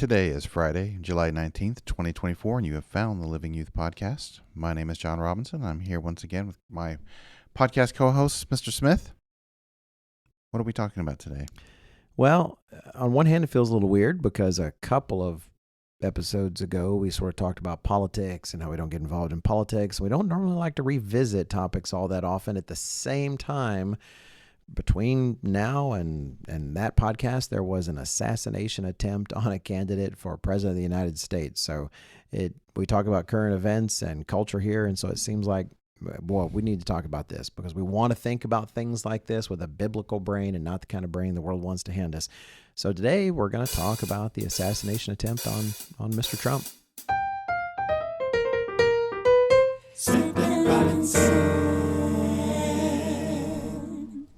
Today is Friday, July 19th, 2024, and you have found the Living Youth Podcast. My name is John Robinson. I'm here once again with my podcast co-host, Mr. Smith. What are we talking about today? Well, on one hand, it feels a little weird because a couple of episodes ago, we sort of talked about politics and how we don't get involved in politics. We don't normally like to revisit topics all that often. At the same time, between now and that podcast, there was an assassination attempt on a candidate for president of the United States. So we talk about current events and culture here, and so it seems like, boy, we need to talk about this because we want to think about things like this with a biblical brain and not the kind of brain the world wants to hand us. So today we're going to talk about the assassination attempt on Mr. Trump.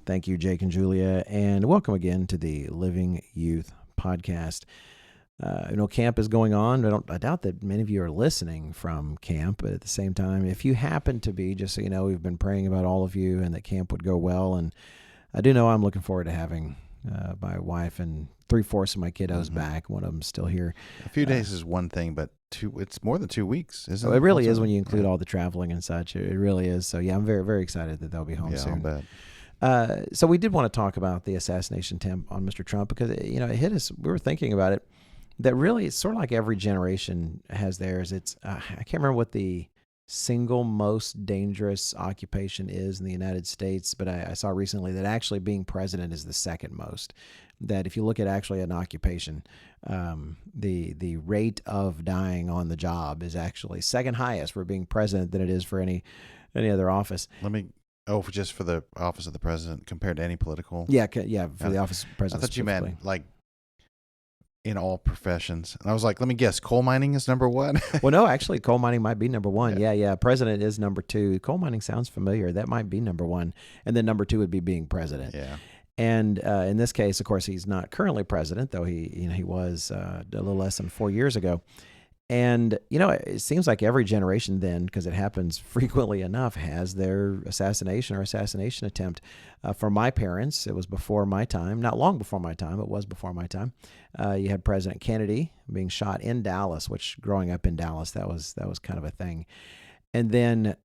Thank you, Jake and Julia, and welcome again to the Living Youth Podcast. Camp is going on. I doubt that many of you are listening from camp, but at the same time, if you happen to be, just so you know, we've been praying about all of you and that camp would go well. And I do know I'm looking forward to having my wife and 3/4 of my kiddos back. One of them's still here. A few days is one thing, but it's more than 2 weeks, isn't it? It really is when you include all the traveling and such. It really is. So, yeah, I'm very, very excited that they'll be home soon. I'll bet. So we did want to talk about the assassination attempt on Mr. Trump because, it hit us. We were thinking about it. That really, it's sort of like every generation has theirs. It's I can't remember what the single most dangerous occupation is in the United States, but I saw recently that actually being president is the second most. That if you look at actually an occupation, the rate of dying on the job is actually second highest for being president than it is for any other office. Just for the office of the president compared to any political? Yeah, for the office of president. I thought you meant like in all professions. And I was like, let me guess, coal mining is number one? Well, no, actually, coal mining might be number one. Yeah. President is number two. Coal mining sounds familiar. That might be number one. And then number two would be being president. Yeah. And in this case, of course, he's not currently president, though he was a little less than 4 years ago. And, it seems like every generation then, because it happens frequently enough, has their assassination attempt. For my parents, it was before my time, not long before my time, it was before my time. You had President Kennedy being shot in Dallas, which growing up in Dallas, that was kind of a thing. And then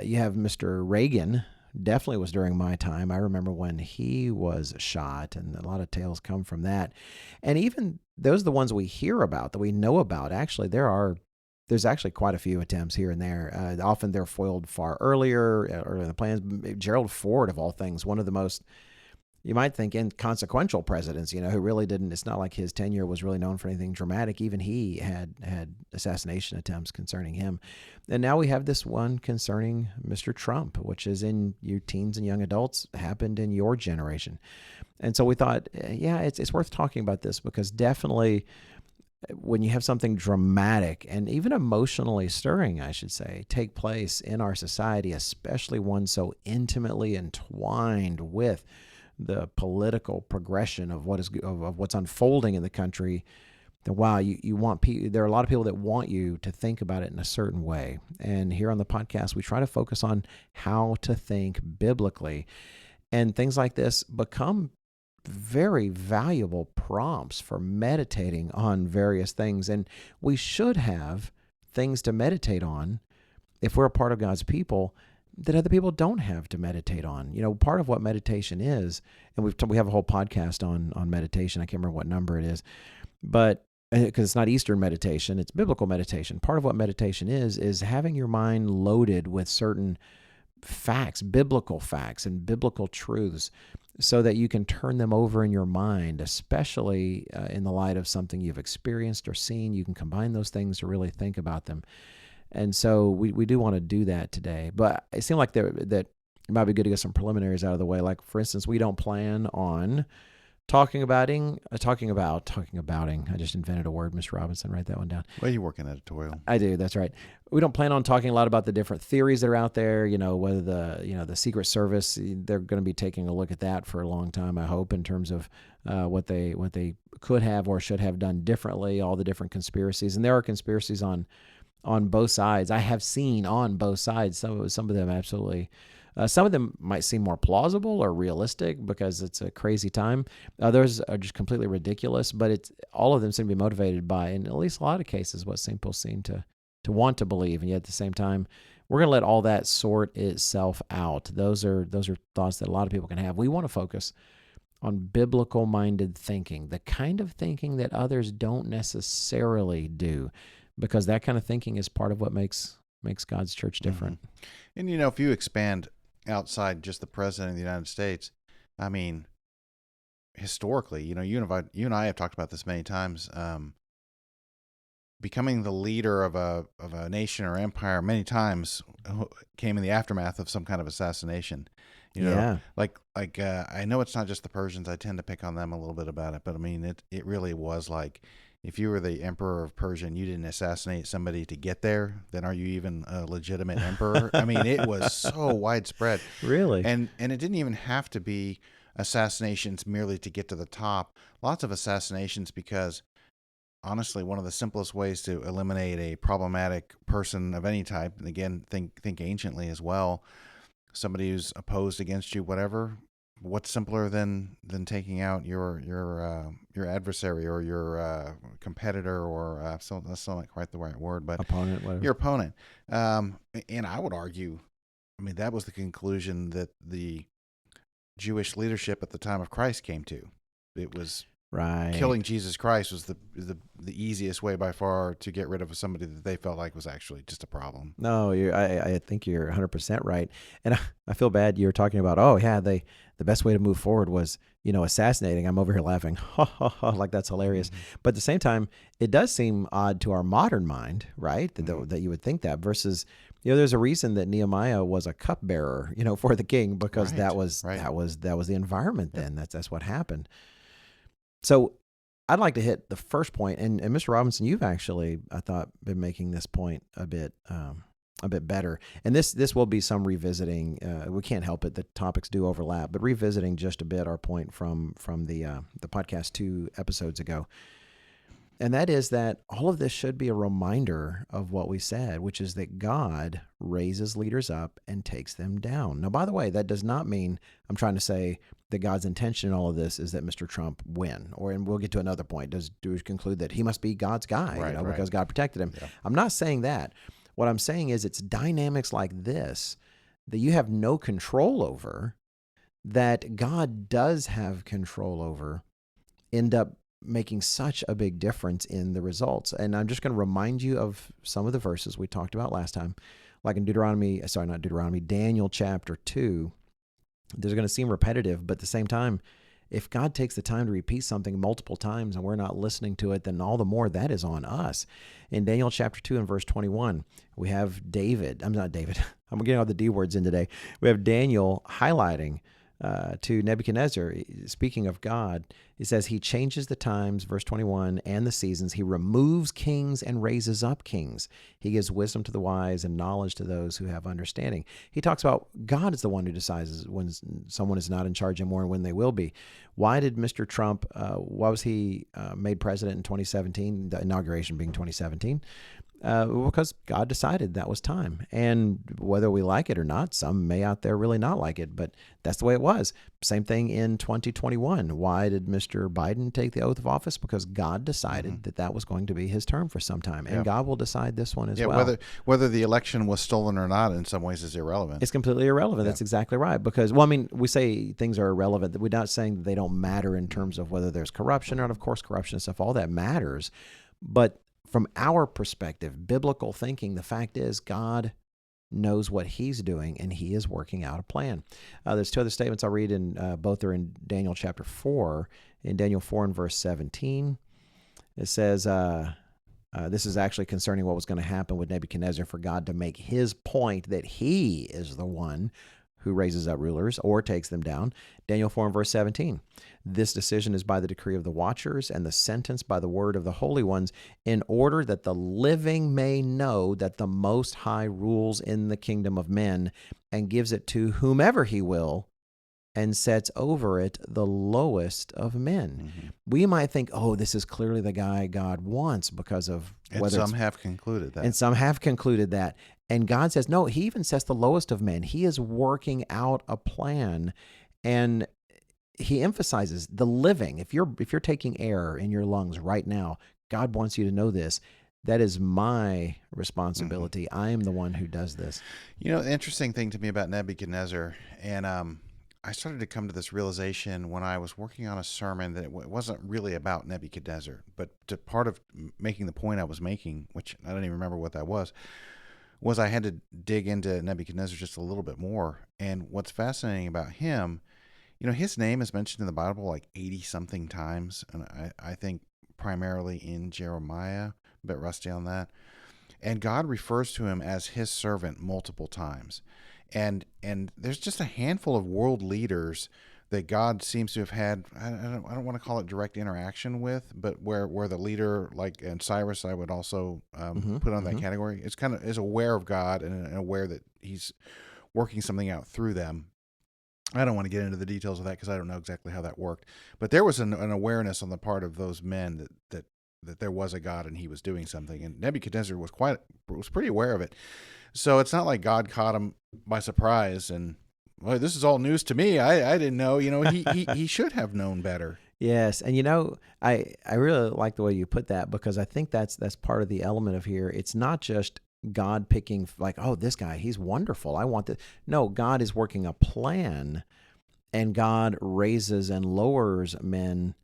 you have Mr. Reagan. Definitely was during my time. I remember when he was shot, and a lot of tales come from that. And even those are the ones we hear about, that we know about. Actually, there's actually quite a few attempts here and there. Often they're foiled far earlier in the plans. Gerald Ford, of all things, one of the most, you might think, inconsequential presidents, who really didn't, it's not like his tenure was really known for anything dramatic. Even he had assassination attempts concerning him. And now we have this one concerning Mr. Trump, which is in you teens and young adults, happened in your generation. And so we thought, it's worth talking about this because definitely when you have something dramatic and even emotionally stirring, I should say, take place in our society, especially one so intimately entwined with the political progression of what's unfolding in the country, then wow, you want there are a lot of people that want you to think about it in a certain way. And here on the podcast, we try to focus on how to think biblically, and things like this become very valuable prompts for meditating on various things. And we should have things to meditate on if we're a part of God's people that other people don't have to meditate on. Part of what meditation is, and we have a whole podcast on meditation. I can't remember what number it is, but because it's not Eastern meditation, it's biblical meditation. Part of what meditation is having your mind loaded with certain facts, biblical facts and biblical truths, so that you can turn them over in your mind, especially in the light of something you've experienced or seen. You can combine those things to really think about them. And so we do want to do that today. But it seemed like that it might be good to get some preliminaries out of the way. Like, for instance, we don't plan on talking about. I just invented a word, Mr. Robinson. Write that one down. Well, you work in editorial. I do. That's right. We don't plan on talking a lot about the different theories that are out there. Whether the Secret Service, they're going to be taking a look at that for a long time, I hope, in terms of what they could have or should have done differently. All the different conspiracies, and there are conspiracies on both sides. I have seen on both sides some of them absolutely Some of them might seem more plausible or realistic because it's a crazy time. Others are just completely ridiculous, but all of them seem to be motivated by, in at least a lot of cases, what people seem to want to believe. And yet at the same time, we're going to let all that sort itself out. Those are thoughts that a lot of people can have. We want to focus on biblical-minded thinking, the kind of thinking that others don't necessarily do, because that kind of thinking is part of what makes God's church different. And, if you expand outside just the president of the United States, I mean, historically, you and I have talked about this many times, becoming the leader of a nation or empire many times came in the aftermath of some kind of assassination. Like I know it's not just the Persians. I tend to pick on them a little bit about it, but I mean, it really was like, if you were the emperor of Persia and you didn't assassinate somebody to get there, then are you even a legitimate emperor? I mean, it was so widespread. Really? And it didn't even have to be assassinations merely to get to the top. Lots of assassinations because, honestly, one of the simplest ways to eliminate a problematic person of any type, and again, think anciently as well, somebody who's opposed against you, whatever, what's simpler than taking out your adversary or your competitor, or that's still not quite the right word, but opponent, whatever. Your opponent. And I would argue, I mean, that was the conclusion that the Jewish leadership at the time of Christ came to. It was right. Killing Jesus Christ was the easiest way by far to get rid of somebody that they felt like was actually just a problem. No, I think you're 100% right. And I feel bad you're talking about, the best way to move forward was, assassinating. I'm over here laughing, like that's hilarious. Mm-hmm. But at the same time, it does seem odd to our modern mind, right? Mm-hmm. That you would think that versus, there's a reason that Nehemiah was a cupbearer, for the king, because that was the environment then. That's what happened. So I'd like to hit the first point, and Mr. Robinson, you've actually, I thought, been making this point a bit better. And this will be some revisiting. We can't help it; the topics do overlap, but revisiting just a bit our point from the podcast 2 episodes ago, and that is that all of this should be a reminder of what we said, which is that God raises leaders up and takes them down. Now, by the way, that does not mean I'm trying to say that God's intention in all of this is that Mr. Trump win, and we'll get to another point. Do we conclude that he must be God's guy, because God protected him? Yeah. I'm not saying that. What I'm saying is it's dynamics like this that you have no control over, that God does have control over, end up making such a big difference in the results. And I'm just going to remind you of some of the verses we talked about last time, like in Daniel chapter 2. They're going to seem repetitive, but at the same time, if God takes the time to repeat something multiple times and we're not listening to it, then all the more that is on us. In Daniel chapter 2 and verse 21, we have David. I'm getting all the D words in today. We have Daniel highlighting to Nebuchadnezzar, speaking of God, he says he changes the times, verse 21, and the seasons. He removes kings and raises up kings. He gives wisdom to the wise and knowledge to those who have understanding. He talks about God is the one who decides when someone is not in charge anymore and when they will be. Why did Mr. Trump, why was he made president in 2017, the inauguration being 2017? Because God decided that was time. And whether we like it or not, some may out there really not like it, but that's the way it was. Same thing in 2021. Why did Mr. Biden take the oath of office? Because God decided that was going to be his term for some time. And God will decide this one as well. Whether the election was stolen or not in some ways is irrelevant. It's completely irrelevant. That's exactly right. Because, we say things are irrelevant. We're not saying that they don't matter in terms of whether there's corruption or, of course, corruption and stuff. All that matters. But from our perspective, biblical thinking, the fact is God knows what he's doing and he is working out a plan. There's 2 other statements I'll read, in both are in Daniel chapter 4. In Daniel 4 and verse 17, it says, this is actually concerning what was going to happen with Nebuchadnezzar, for God to make his point that he is the one who raises up rulers or takes them down. Daniel 4 and verse 17. This decision is by the decree of the watchers and the sentence by the word of the holy ones, in order that the living may know that the Most High rules in the kingdom of men and gives it to whomever he will and sets over it the lowest of men. Mm-hmm. We might think, this is clearly the guy God wants because of whether some have concluded that. And some have concluded that. And God says, no, he even sets the lowest of men. He is working out a plan. And he emphasizes the living. If you're taking air in your lungs right now, God wants you to know this. That is my responsibility. I am the one who does this. The interesting thing to me about Nebuchadnezzar, and I started to come to this realization when I was working on a sermon that it wasn't really about Nebuchadnezzar, but part of making the point I was making, which I don't even remember what that was I had to dig into Nebuchadnezzar just a little bit more. And what's fascinating about him, his name is mentioned in the Bible like 80 something times. And I think primarily in Jeremiah, a bit rusty on that. And God refers to him as his servant multiple times. And there's just a handful of world leaders that God seems to have had, I don't want to call it direct interaction with, but where the leader, like, and Cyrus, I would also put on that category, is aware of God and aware that he's working something out through them. I don't want to get into the details of that because I don't know exactly how that worked. But there was an awareness on the part of those men that there was a God and he was doing something. And Nebuchadnezzar was pretty aware of it. So it's not like God caught him by surprise and, well, this is all news to me. I didn't know. He should have known better. Yes, and I really like the way you put that, because I think that's part of the element of here. It's not just God picking like, oh, this guy, he's wonderful, I want this. No, God is working a plan, and God raises and lowers men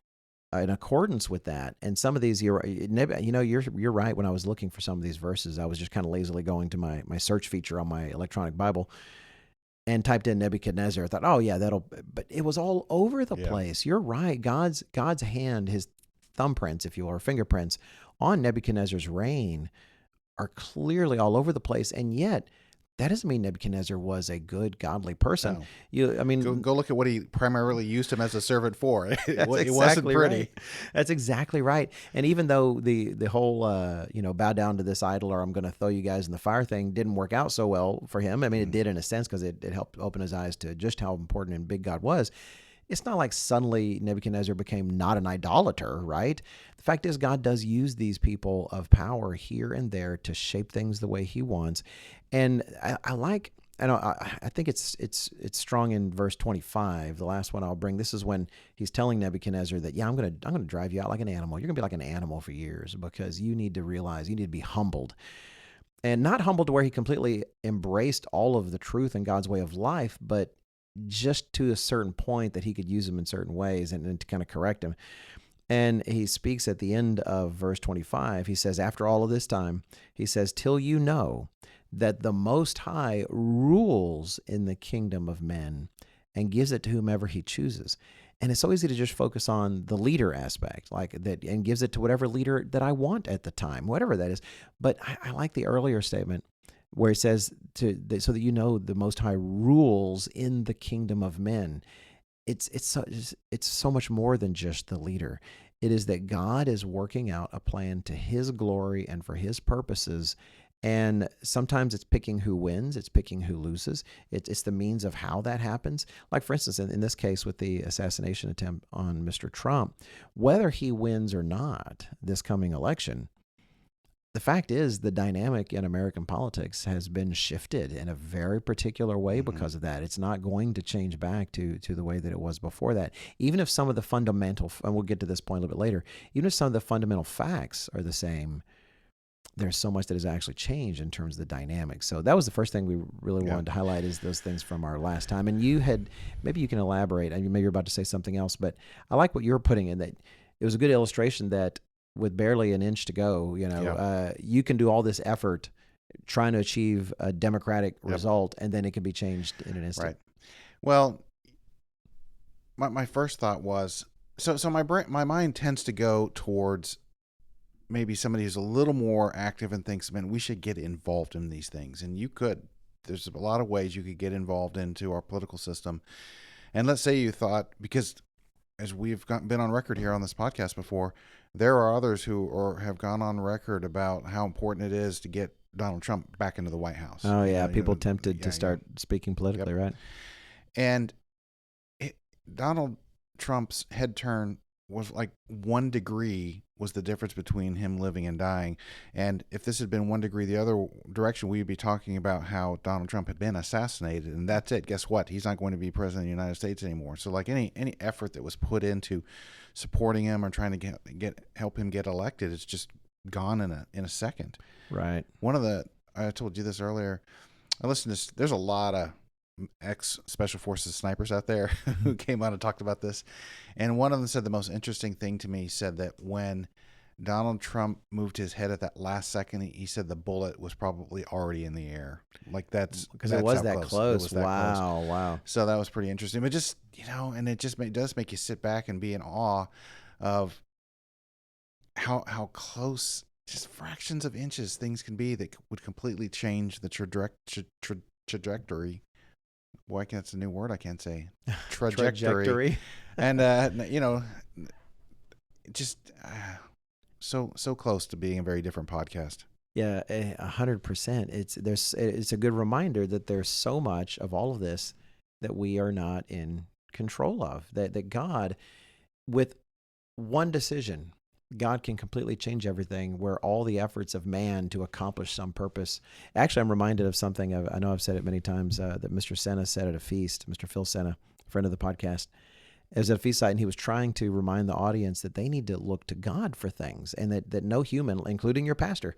in accordance with that. And some of these, you're right. When I was looking for some of these verses, I was just kind of lazily going to my search feature on my electronic Bible and typed in Nebuchadnezzar. I thought, oh yeah, but it was all over the place. You're right. God's hand, his thumbprints, if you will, or fingerprints on Nebuchadnezzar's reign are clearly all over the place. And yet that doesn't mean Nebuchadnezzar was a good, godly person. No. Go look at what he primarily used him as a servant for. It wasn't exactly pretty. Right. That's exactly right. And even though the whole bow down to this idol or I'm going to throw you guys in the fire thing didn't work out so well for him. I mean, it did in a sense because it helped open his eyes to just how important and big God was. It's not like suddenly Nebuchadnezzar became not an idolater, right? The fact is, God does use these people of power here and there to shape things the way he wants. And I think it's strong in verse 25, the last one I'll bring. This is when he's telling Nebuchadnezzar that, I'm going to drive you out like an animal. You're going to be like an animal for years because you need to realize you need to be humbled. And not humbled to where he completely embraced all of the truth and God's way of life, but just to a certain point that he could use them in certain ways and to kind of correct him. And he speaks at the end of verse 25. He says, after all of this time, he says, till you know that the Most High rules in the kingdom of men and gives it to whomever he chooses. And it's so easy to just focus on the leader aspect, like that, and gives it to whatever leader that I want at the time, whatever that is. But I like the earlier statement where it says so that you know the Most High rules in the kingdom of men. It's so much more than just the leader. It is that God is working out a plan to his glory and for his purposes. And sometimes it's picking who wins, it's picking who loses. It's the means of how that happens. Like, for instance, in this case with the assassination attempt on Mr. Trump, whether he wins or not this coming election, the fact is the dynamic in American politics has been shifted in a very particular way because of that. It's not going to change back to the way that it was before that. Even if some of the fundamental, and we'll get to this point a little bit later, even if some of the fundamental facts are the same, there's so much that has actually changed in terms of the dynamics. So that was the first thing we really wanted to highlight, is those things from our last time. And maybe you can elaborate. I mean, maybe you're about to say something else, but I like what you're putting in, that it was a good illustration that with barely an inch to go, you can do all this effort trying to achieve a democratic result, and then it can be changed in an instant. Right. Well, my first thought was, so my mind tends to go towards maybe somebody who's a little more active and thinks, man, we should get involved in these things. And there's a lot of ways you could get involved into our political system. And let's say you thought, because as we've been on record here on this podcast before, there are others who have gone on record about how important it is to get Donald Trump back into the White House. Oh, yeah. People tempted to start speaking politically, right? And Donald Trump's head turn was like 1 degree was the difference between him living and dying. And if this had been 1 degree the other direction, we'd be talking about how Donald Trump had been assassinated, and that's it. Guess what? He's not going to be president of the United States anymore. So like any effort that was put into supporting him or trying to help him get elected, it's just gone in a second. Right. I told you this earlier. I listened to there's a lot of ex special forces snipers out there who came out and talked about this, and one of them said the most interesting thing to me. He said that when Donald Trump moved his head at that last second, he said the bullet was probably already in the air. Like that's because it was that close. It was that close. Wow. So that was pretty interesting. But just and it just does make you sit back and be in awe of how close, just fractions of inches, things can be that would completely change the trajectory. Boy, that's a new word I can't say. Trajectory. And just so close to being a very different podcast. Yeah, 100%. It's a good reminder that there's so much of all of this that we are not in control of. That God, with one decision, God can completely change everything, where all the efforts of man to accomplish some purpose. Actually, I'm reminded of something. I know I've said it many times, that Mr. Senna said at a feast. Mr. Phil Senna, friend of the podcast, was at a feast site, and he was trying to remind the audience that they need to look to God for things, and that no human, including your pastor,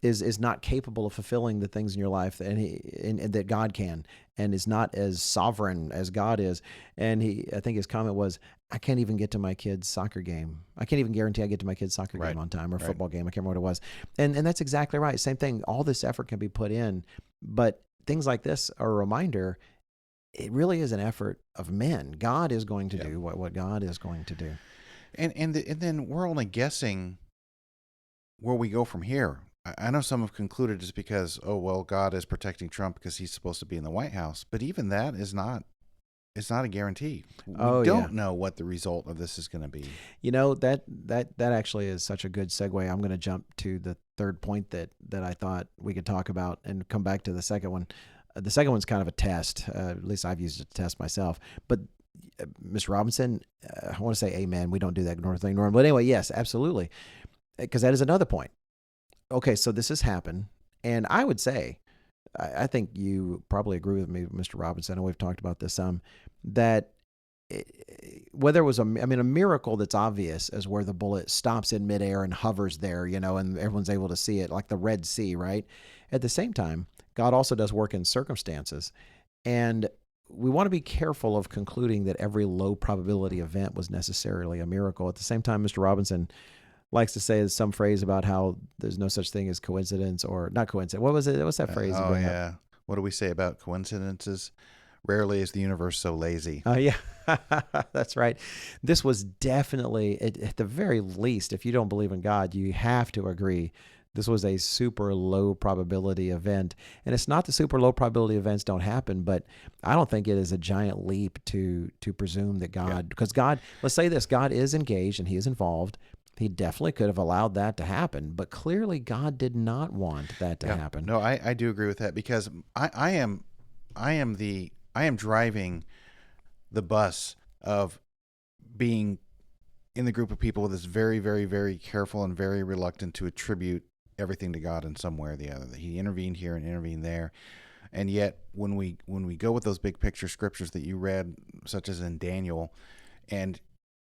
is not capable of fulfilling the things in your life and that God can, and is not as sovereign as God is. And I think his comment was, I can't even get to my kid's soccer game. I can't even guarantee I get to my kid's soccer game on time, or football game. I can't remember what it was. And that's exactly right. Same thing. All this effort can be put in, but things like this are a reminder. It really is an effort of men. God is going to do what God is going to do. And then we're only guessing where we go from here. I know some have concluded it's because, God is protecting Trump because he's supposed to be in the White House. But even that is not, it's not a guarantee. We don't know what the result of this is going to be. That actually is such a good segue. I'm going to jump to the third point that I thought we could talk about and come back to the second one. The second one's kind of a test. At least I've used it to test myself. But Mr. Robinson, I want to say amen. We don't do that thing normally. But anyway, yes, absolutely. Because that is another point. Okay, so this has happened. And I would say, I think you probably agree with me, Mr. Robinson, and we've talked about this that whether it was a miracle that's obvious as where the bullet stops in midair and hovers there, and everyone's able to see it, like the Red Sea, right? At the same time, God also does work in circumstances. And we want to be careful of concluding that every low probability event was necessarily a miracle. At the same time, Mr. Robinson likes to say some phrase about how there's no such thing as coincidence, or not coincidence. What was it? What's that phrase? What do we say about coincidences? Rarely is the universe so lazy. Yeah, that's right. This was definitely, at the very least, if you don't believe in God, you have to agree this was a super low probability event. And it's not the super low probability events don't happen, but I don't think it is a giant leap to presume that God, because God, let's say this, God is engaged and he is involved. He definitely could have allowed that to happen, but clearly God did not want that to happen. No, I do agree with that, because I am driving the bus of being in the group of people that's very, very, very careful and very reluctant to attribute everything to God in some way or the other. That he intervened here and intervened there. And yet when we go with those big picture scriptures that you read, such as in Daniel, and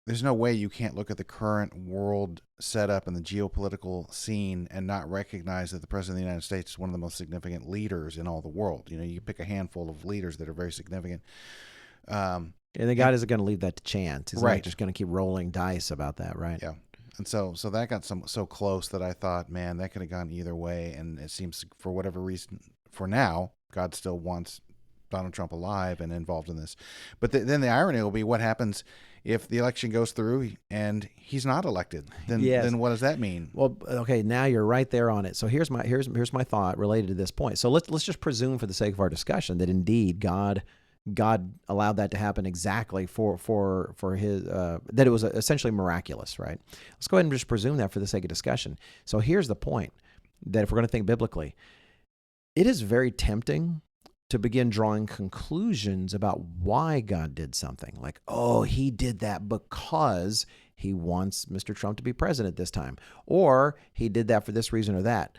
there's no way you can't look at the current world setup and the geopolitical scene and not recognize that the President of the United States is one of the most significant leaders in all the world. You pick a handful of leaders that are very significant. And then God isn't going to leave that to chance. He's not just going to keep rolling dice about that, right? Yeah. And so that got so close that I thought, man, that could have gone either way. And it seems, for whatever reason, for now, God still wants Donald Trump alive and involved in this. But then the irony will be, what happens if the election goes through and he's not elected? Then what does that mean? Well, okay, now you're right there on it. So here's my thought related to this point. So let's just presume, for the sake of our discussion, that indeed God allowed that to happen exactly for his that it was essentially miraculous, right? Let's go ahead and just presume that for the sake of discussion. So here's the point, that if we're going to think biblically, it is very tempting to begin drawing conclusions about why God did something. Like, he did that because he wants Mr. Trump to be president this time, or he did that for this reason or that.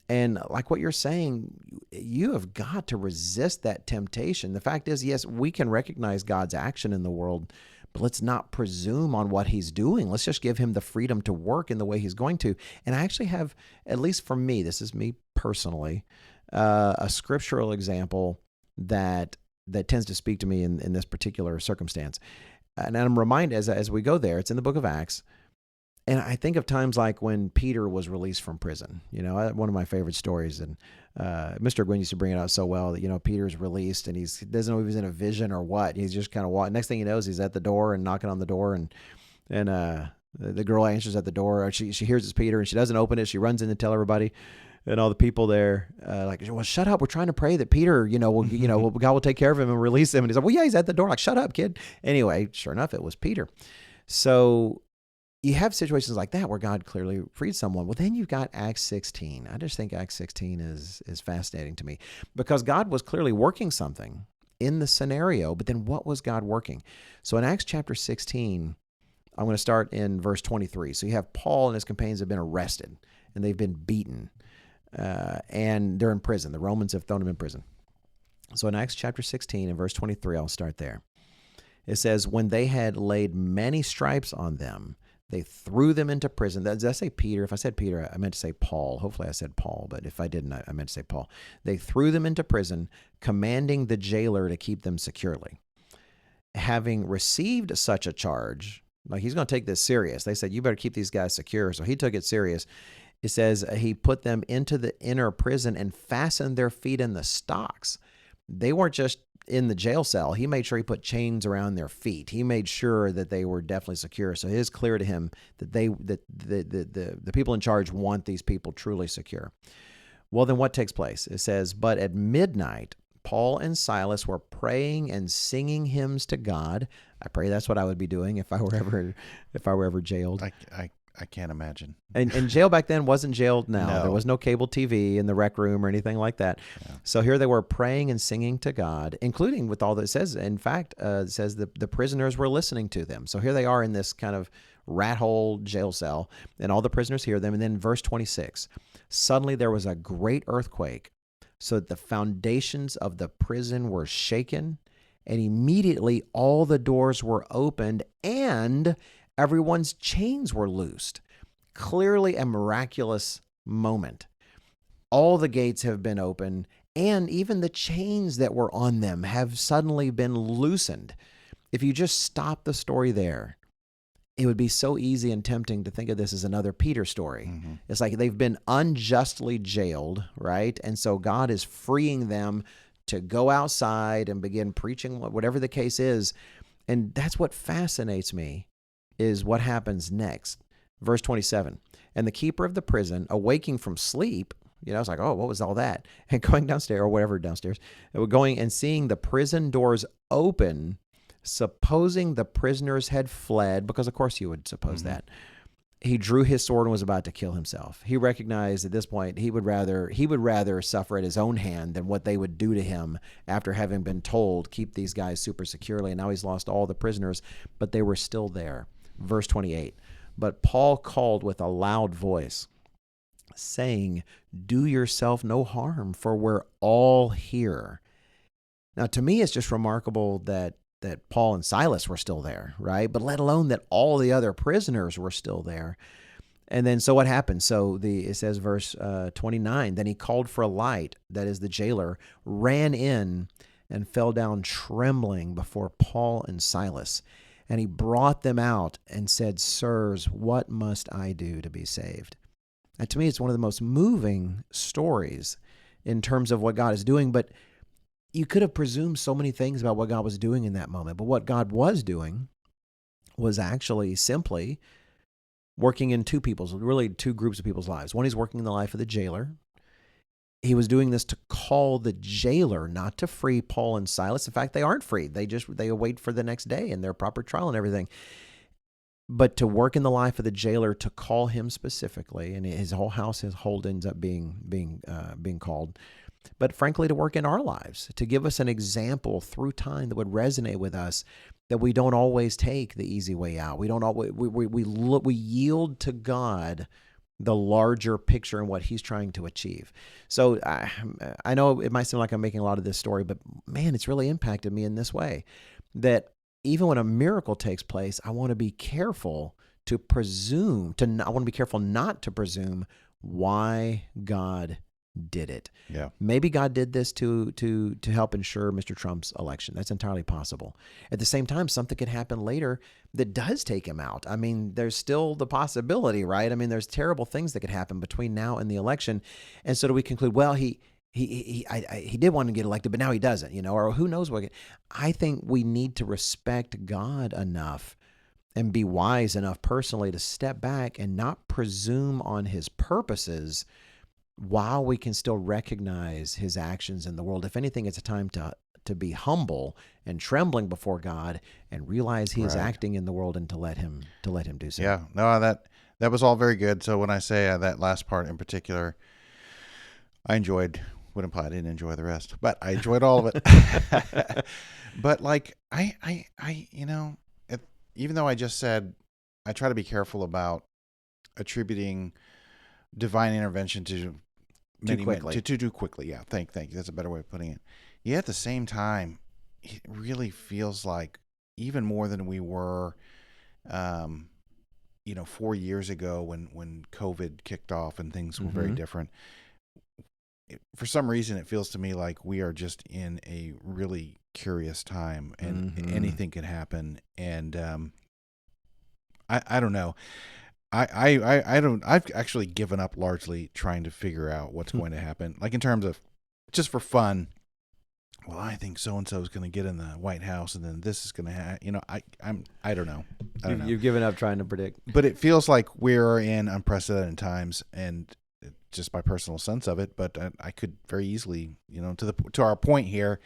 And like what you're saying, you have got to resist that temptation. The fact is, yes, we can recognize God's action in the world, but let's not presume on what he's doing. Let's just give him the freedom to work in the way he's going to. And I actually have, at least for me, this is me personally, a scriptural example that tends to speak to me in this particular circumstance. And I'm reminded as we go there, it's in the book of Acts. And I think of times like when Peter was released from prison. One of my favorite stories, and Mr. Gwynn used to bring it out so well that, Peter's released and he doesn't know if he's in a vision or what. He's just kind of walking. Next thing he knows, he's at the door and knocking on the door, and the girl answers at the door. She hears it's Peter and she doesn't open it. She runs in to tell everybody. And all the people there, like, well, shut up. We're trying to pray that Peter, God will take care of him and release him. And he's like, well, yeah, he's at the door. Like, shut up, kid. Anyway, sure enough, it was Peter. So you have situations like that where God clearly freed someone. Well, then you've got Acts 16. I just think Acts 16 is fascinating to me because God was clearly working something in the scenario, but then what was God working? So in Acts chapter 16, I'm going to start in verse 23. So you have Paul and his companions have been arrested and they've been beaten. And they're in prison. The Romans have thrown them in prison. So in Acts chapter 16 and verse 23, I'll start there. It says, when they had laid many stripes on them, they threw them into prison. Did I say Peter? If I said Peter, I meant to say Paul. Hopefully I said Paul, but if I didn't, I meant to say Paul. They threw them into prison, commanding the jailer to keep them securely. Having received such a charge, like he's going to take this serious. They said, you better keep these guys secure. So he took it serious. It says he put them into the inner prison and fastened their feet in the stocks. They weren't just in the jail cell. He made sure he put chains around their feet. He made sure that they were definitely secure. So it is clear to him that the people in charge want these people truly secure. Well, then what takes place? It says, but at midnight, Paul and Silas were praying and singing hymns to God. I pray that's what I would be doing if I were ever jailed. I can't imagine. And jail back then wasn't jailed now. No. There was no cable TV in the rec room or anything like that. Yeah. So here they were praying and singing to God, including with all that it says. In fact, it says the prisoners were listening to them. So here they are in this kind of rat hole jail cell, and all the prisoners hear them. And then verse 26, suddenly there was a great earthquake, so that the foundations of the prison were shaken, and immediately all the doors were opened, and everyone's chains were loosed. Clearly a miraculous moment. All the gates have been opened, and even the chains that were on them have suddenly been loosened. If you just stop the story there, it would be so easy and tempting to think of this as another Peter story. Mm-hmm. It's like they've been unjustly jailed, right? And so God is freeing them to go outside and begin preaching, whatever the case is. And that's what fascinates me, is what happens next. Verse 27, and the keeper of the prison, awaking from sleep, it's like, oh, what was all that? And going downstairs, or whatever downstairs, going and seeing the prison doors open, supposing the prisoners had fled, because of course you would suppose mm-hmm. that, he drew his sword and was about to kill himself. He recognized at this point he would rather suffer at his own hand than what they would do to him after having been told, keep these guys super securely. And now he's lost all the prisoners, but they were still there. Verse 28, but Paul called with a loud voice, saying, do yourself no harm, for we're all here. Now, to me, it's just remarkable that Paul and Silas were still there, right? But let alone that all the other prisoners were still there. And then, so what happened? So it says, verse 29, then he called for a light, that is the jailer, ran in and fell down trembling before Paul and Silas. And he brought them out and said, sirs, what must I do to be saved? And to me, it's one of the most moving stories in terms of what God is doing. But you could have presumed so many things about what God was doing in that moment. But what God was doing was actually simply working in two groups of people's lives. One, he's working in the life of the jailer. He was doing this to call the jailer, not to free Paul and Silas. In fact, they aren't free. They await for the next day and their proper trial and everything. But to work in the life of the jailer, to call him specifically, and his whole ends up being called. but frankly, to work in our lives, to give us an example through time that would resonate with us, that we don't always take the easy way out. We don't always, we yield to God the larger picture and what he's trying to achieve. So I know it might seem like I'm making a lot of this story, but man, it's really impacted me in this way, that even when a miracle takes place, I want to be careful to presume, I want to be careful not to presume why God did it. Yeah. Maybe God did this to help ensure Mr. Trump's election. That's entirely possible. At the same time, something could happen later that does take him out. I mean, there's still the possibility, right? I mean, there's terrible things that could happen between now and the election. And so do we conclude, well, he did want to get elected, but now he doesn't, or who knows what. I think we need to respect God enough and be wise enough personally to step back and not presume on his purposes while we can still recognize his actions in the world. If anything, it's a time to be humble and trembling before God and realize he is acting in the world, and to let him do so. Yeah, no, that was all very good. So when I say that last part in particular, I enjoyed. Would imply I didn't enjoy the rest, but I enjoyed all of it. But like I even though I just said I try to be careful about attributing divine intervention to Too quickly. Too quickly. Yeah, thank you. That's a better way of putting it. Yet at the same time, it really feels like even more than we were, 4 years ago when COVID kicked off and things were very different. For some reason, it feels to me like we are just in a really curious time, and anything can happen. And I don't know. I don't. I've actually given up largely trying to figure out what's going to happen. Like in terms of just for fun. Well, I think so and so is going to get in the White House, and then this is going to happen. I don't know. You've given up trying to predict. But it feels like we're in unprecedented times, and just my personal sense of it. But I could very easily, to our point here,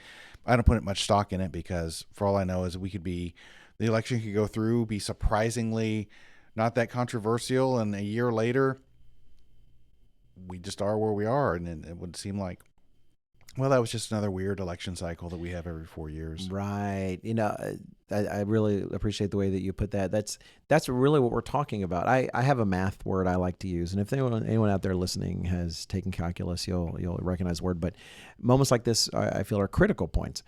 I don't put much stock in it, because for all I know is the election could go through, be surprisingly not that controversial, and a year later, we just are where we are, and it would seem like, well, that was just another weird election cycle that we have every 4 years. Right. I really appreciate the way that you put that. That's really what we're talking about. I have a math word I like to use, and if anyone out there listening has taken calculus, you'll recognize the word. But moments like this, I feel, are critical points.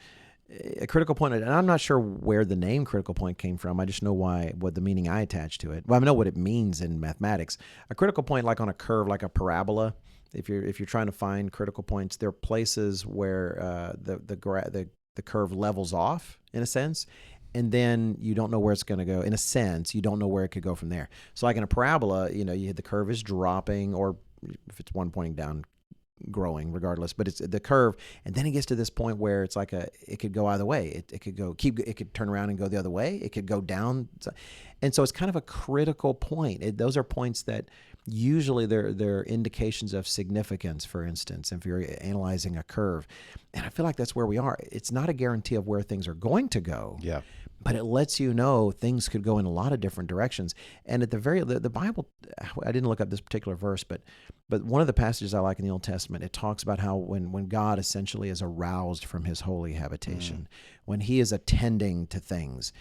A critical point, and I'm not sure where the name critical point came from. I just know what the meaning I attach to it. Well, I know what it means in mathematics. A critical point, like on a curve, like a parabola. If you're trying to find critical points, there are places where the curve levels off, in a sense, and then you don't know where it's going to go. In a sense, you don't know where it could go from there. So like in a parabola, the curve is dropping, or if it's one pointing down, growing, regardless. But it's the curve, and then it gets to this point where it's like it could go either way. It could turn around and go the other way. It could go down, and so it's kind of a critical point. Those are points that usually they're indications of significance, for instance, if you're analyzing a curve. And I feel like that's where we are. It's not a guarantee of where things are going to go. Yeah. But it lets you know things could go in a lot of different directions. And at the Bible, I didn't look up this particular verse, but one of the passages I like in the Old Testament, it talks about how when God essentially is aroused from his holy habitation, when he is attending to things,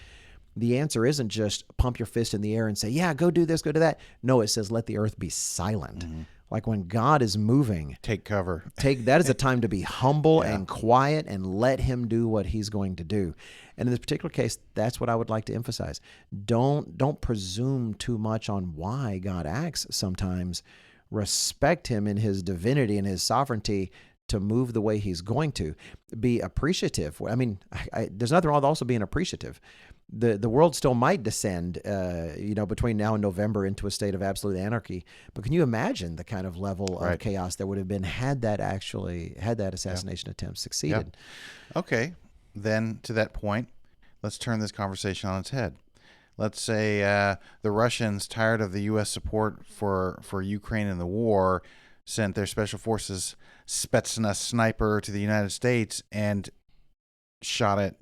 the answer isn't just pump your fist in the air and say, yeah, go do this, go do that. No, it says, let the earth be silent. Like when God is moving, take cover. That is a time to be humble and quiet and let him do what he's going to do. And in this particular case, that's what I would like to emphasize. Don't presume too much on why God acts sometimes. Respect him in his divinity and his sovereignty to move the way he's going to. Be appreciative. I mean, there's nothing wrong with also being appreciative. The world still might descend, between now and November into a state of absolute anarchy. But can you imagine the kind of level of chaos that would have been had that assassination attempt succeeded? Yeah. Okay, then to that point, let's turn this conversation on its head. Let's say the Russians, tired of the U.S. support for Ukraine in the war, sent their special forces Spetsnaz sniper to the United States and shot at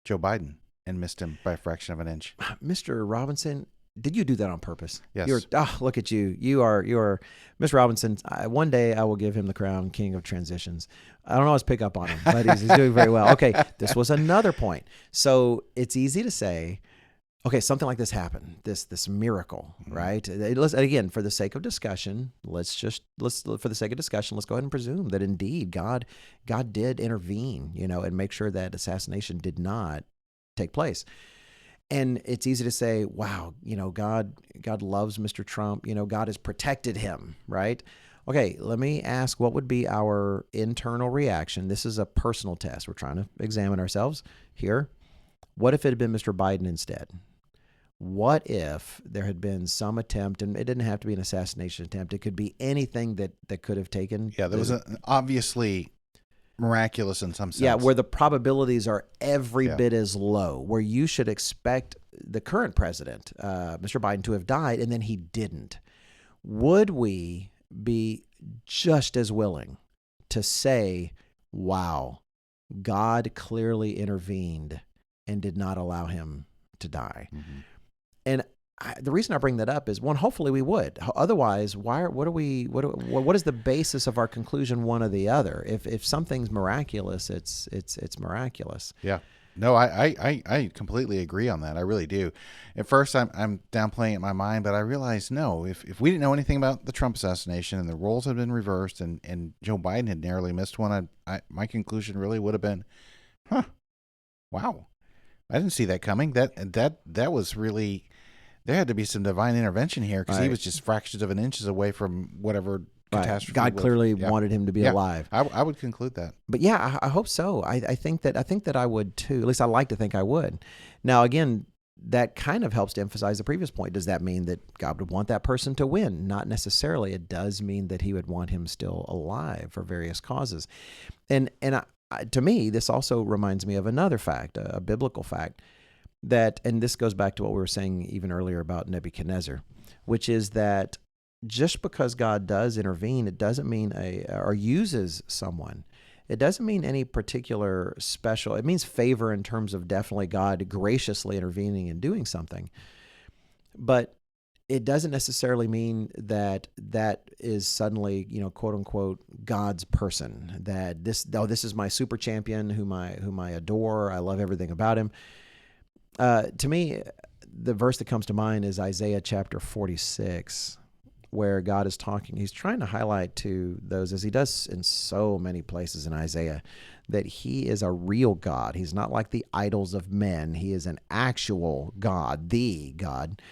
Joe Biden and missed him by a fraction of an inch. Mr. Robinson, did you do that on purpose? Yes. Look at you. You're Miss Robinson. One day I will give him the crown, King of Transitions. I don't always pick up on him, but he's doing very well. Okay, this was another point. So it's easy to say, okay, something like this happened, this miracle, right? Again, for the sake of discussion, let's go ahead and presume that indeed God did intervene, and make sure that assassination did not take place. And it's easy to say, wow, God loves Mr. Trump. God has protected him, right? Okay, let me ask, what would be our internal reaction? This is a personal test. We're trying to examine ourselves here. What if it had been Mr. Biden instead? What if there had been some attempt, and it didn't have to be an assassination attempt. It could be anything that could have taken. Yeah, there was obviously miraculous in some sense. Yeah, where the probabilities are every bit as low, where you should expect the current president, Mr. Biden, to have died, and then he didn't. Would we be just as willing to say, wow, God clearly intervened and did not allow him to die? Mm-hmm. And the reason I bring that up is, one, hopefully we would. Otherwise, what is the basis of our conclusion, one or the other? If something's miraculous, it's miraculous. Yeah. No, I completely agree on that. I really do. At first, I'm downplaying it in my mind, but I realized, no, if we didn't know anything about the Trump assassination and the roles had been reversed and Joe Biden had narrowly missed one, my conclusion really would have been, wow, I didn't see that coming. That was really... There had to be some divine intervention here, because he was just fractions of an inches away from whatever catastrophe. God clearly wanted him to be alive. I would conclude that. But yeah, I hope so. I think that I would too. At least I like to think I would. Now, again, that kind of helps to emphasize the previous point. Does that mean that God would want that person to win? Not necessarily. It does mean that he would want him still alive for various causes. And to me, this also reminds me of another fact, a biblical fact. And this goes back to what we were saying even earlier about Nebuchadnezzar, which is that just because God does intervene, it doesn't mean or uses someone. It doesn't mean any particular special. It means favor in terms of definitely God graciously intervening and doing something. But it doesn't necessarily mean that is suddenly, quote unquote, God's person. That this is my super champion whom I adore. I love everything about him. To me, the verse that comes to mind is Isaiah chapter 46, where God is talking. He's trying to highlight to those, as he does in so many places in Isaiah, that he is a real God. He's not like the idols of men. He is an actual God, the God.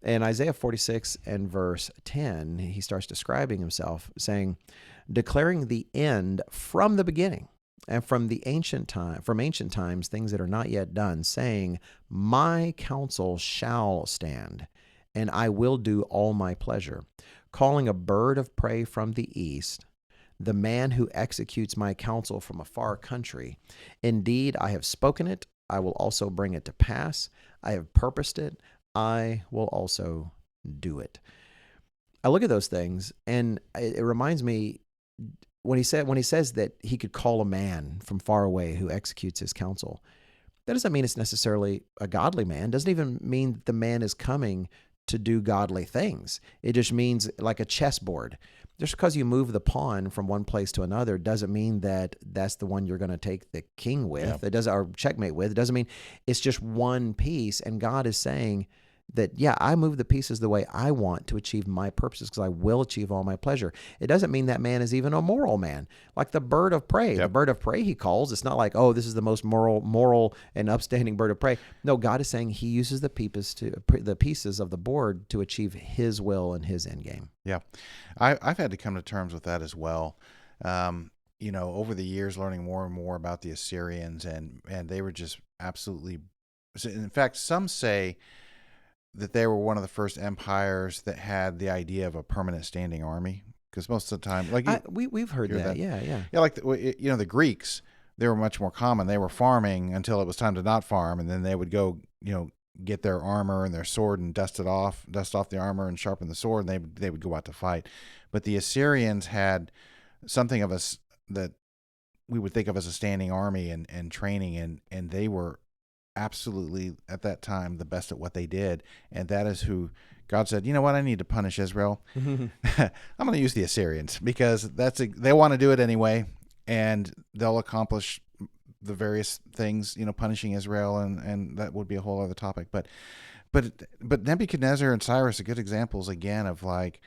In Isaiah 46 and verse 10, he starts describing himself, saying, declaring the end from the beginning, and from ancient times, things that are not yet done, saying, my counsel shall stand, and I will do all my pleasure, calling a bird of prey from the east, the man who executes my counsel from a far country. Indeed, I have spoken it, I will also bring it to pass. I have purposed it, I will also do it. I look at those things, and it reminds me, when he says that he could call a man from far away who executes his counsel, that doesn't mean it's necessarily a godly man. Doesn't even mean that the man is coming to do godly things. It just means like a chessboard. Just because you move the pawn from one place to another doesn't mean that that's the one you're going to take the king with. It doesn't, or checkmate with. It doesn't mean it's just one piece. And God is saying that, I move the pieces the way I want to achieve my purposes, because I will achieve all my pleasure. It doesn't mean that man is even a moral man, like the bird of prey. The bird of prey he calls. It's not like, oh, this is the most moral and upstanding bird of prey. No, God is saying he uses the pieces of the board to achieve his will and his end game. Yeah, I've had to come to terms with that as well. Over the years, learning more and more about the Assyrians, and they were just absolutely. In fact, some say that they were one of the first empires that had the idea of a permanent standing army, because most of the time, we've heard that. Yeah. Like the Greeks, they were much more common. They were farming until it was time to not farm, and then they would go, get their armor and their sword and dust off the armor and sharpen the sword, and they would go out to fight. But the Assyrians had something of us that we would think of as a standing army and training, and they were absolutely at that time the best at what they did, and that is who God said, you know what, I need to punish Israel. I'm going to use the Assyrians because they want to do it anyway, and they'll accomplish the various things, punishing Israel, and that would be a whole other topic. But Nebuchadnezzar and Cyrus are good examples again of like,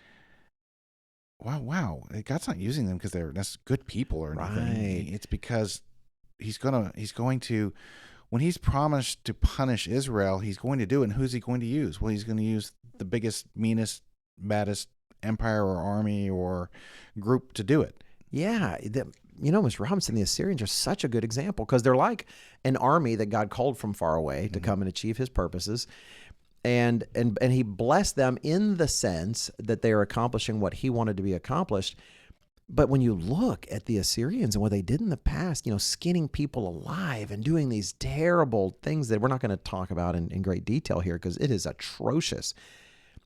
wow, God's not using them because they're good people or anything. Right. It's because he's going to, when he's promised to punish Israel, he's going to do it. And who's he going to use? Well, he's going to use the biggest, meanest, baddest empire or army or group to do it. Yeah. Mr. Robinson, the Assyrians are such a good example because they're like an army that God called from far away to come and achieve his purposes. And he blessed them in the sense that they are accomplishing what he wanted to be accomplished. But when you look at the Assyrians and what they did in the past, skinning people alive and doing these terrible things that we're not going to talk about in great detail here because it is atrocious.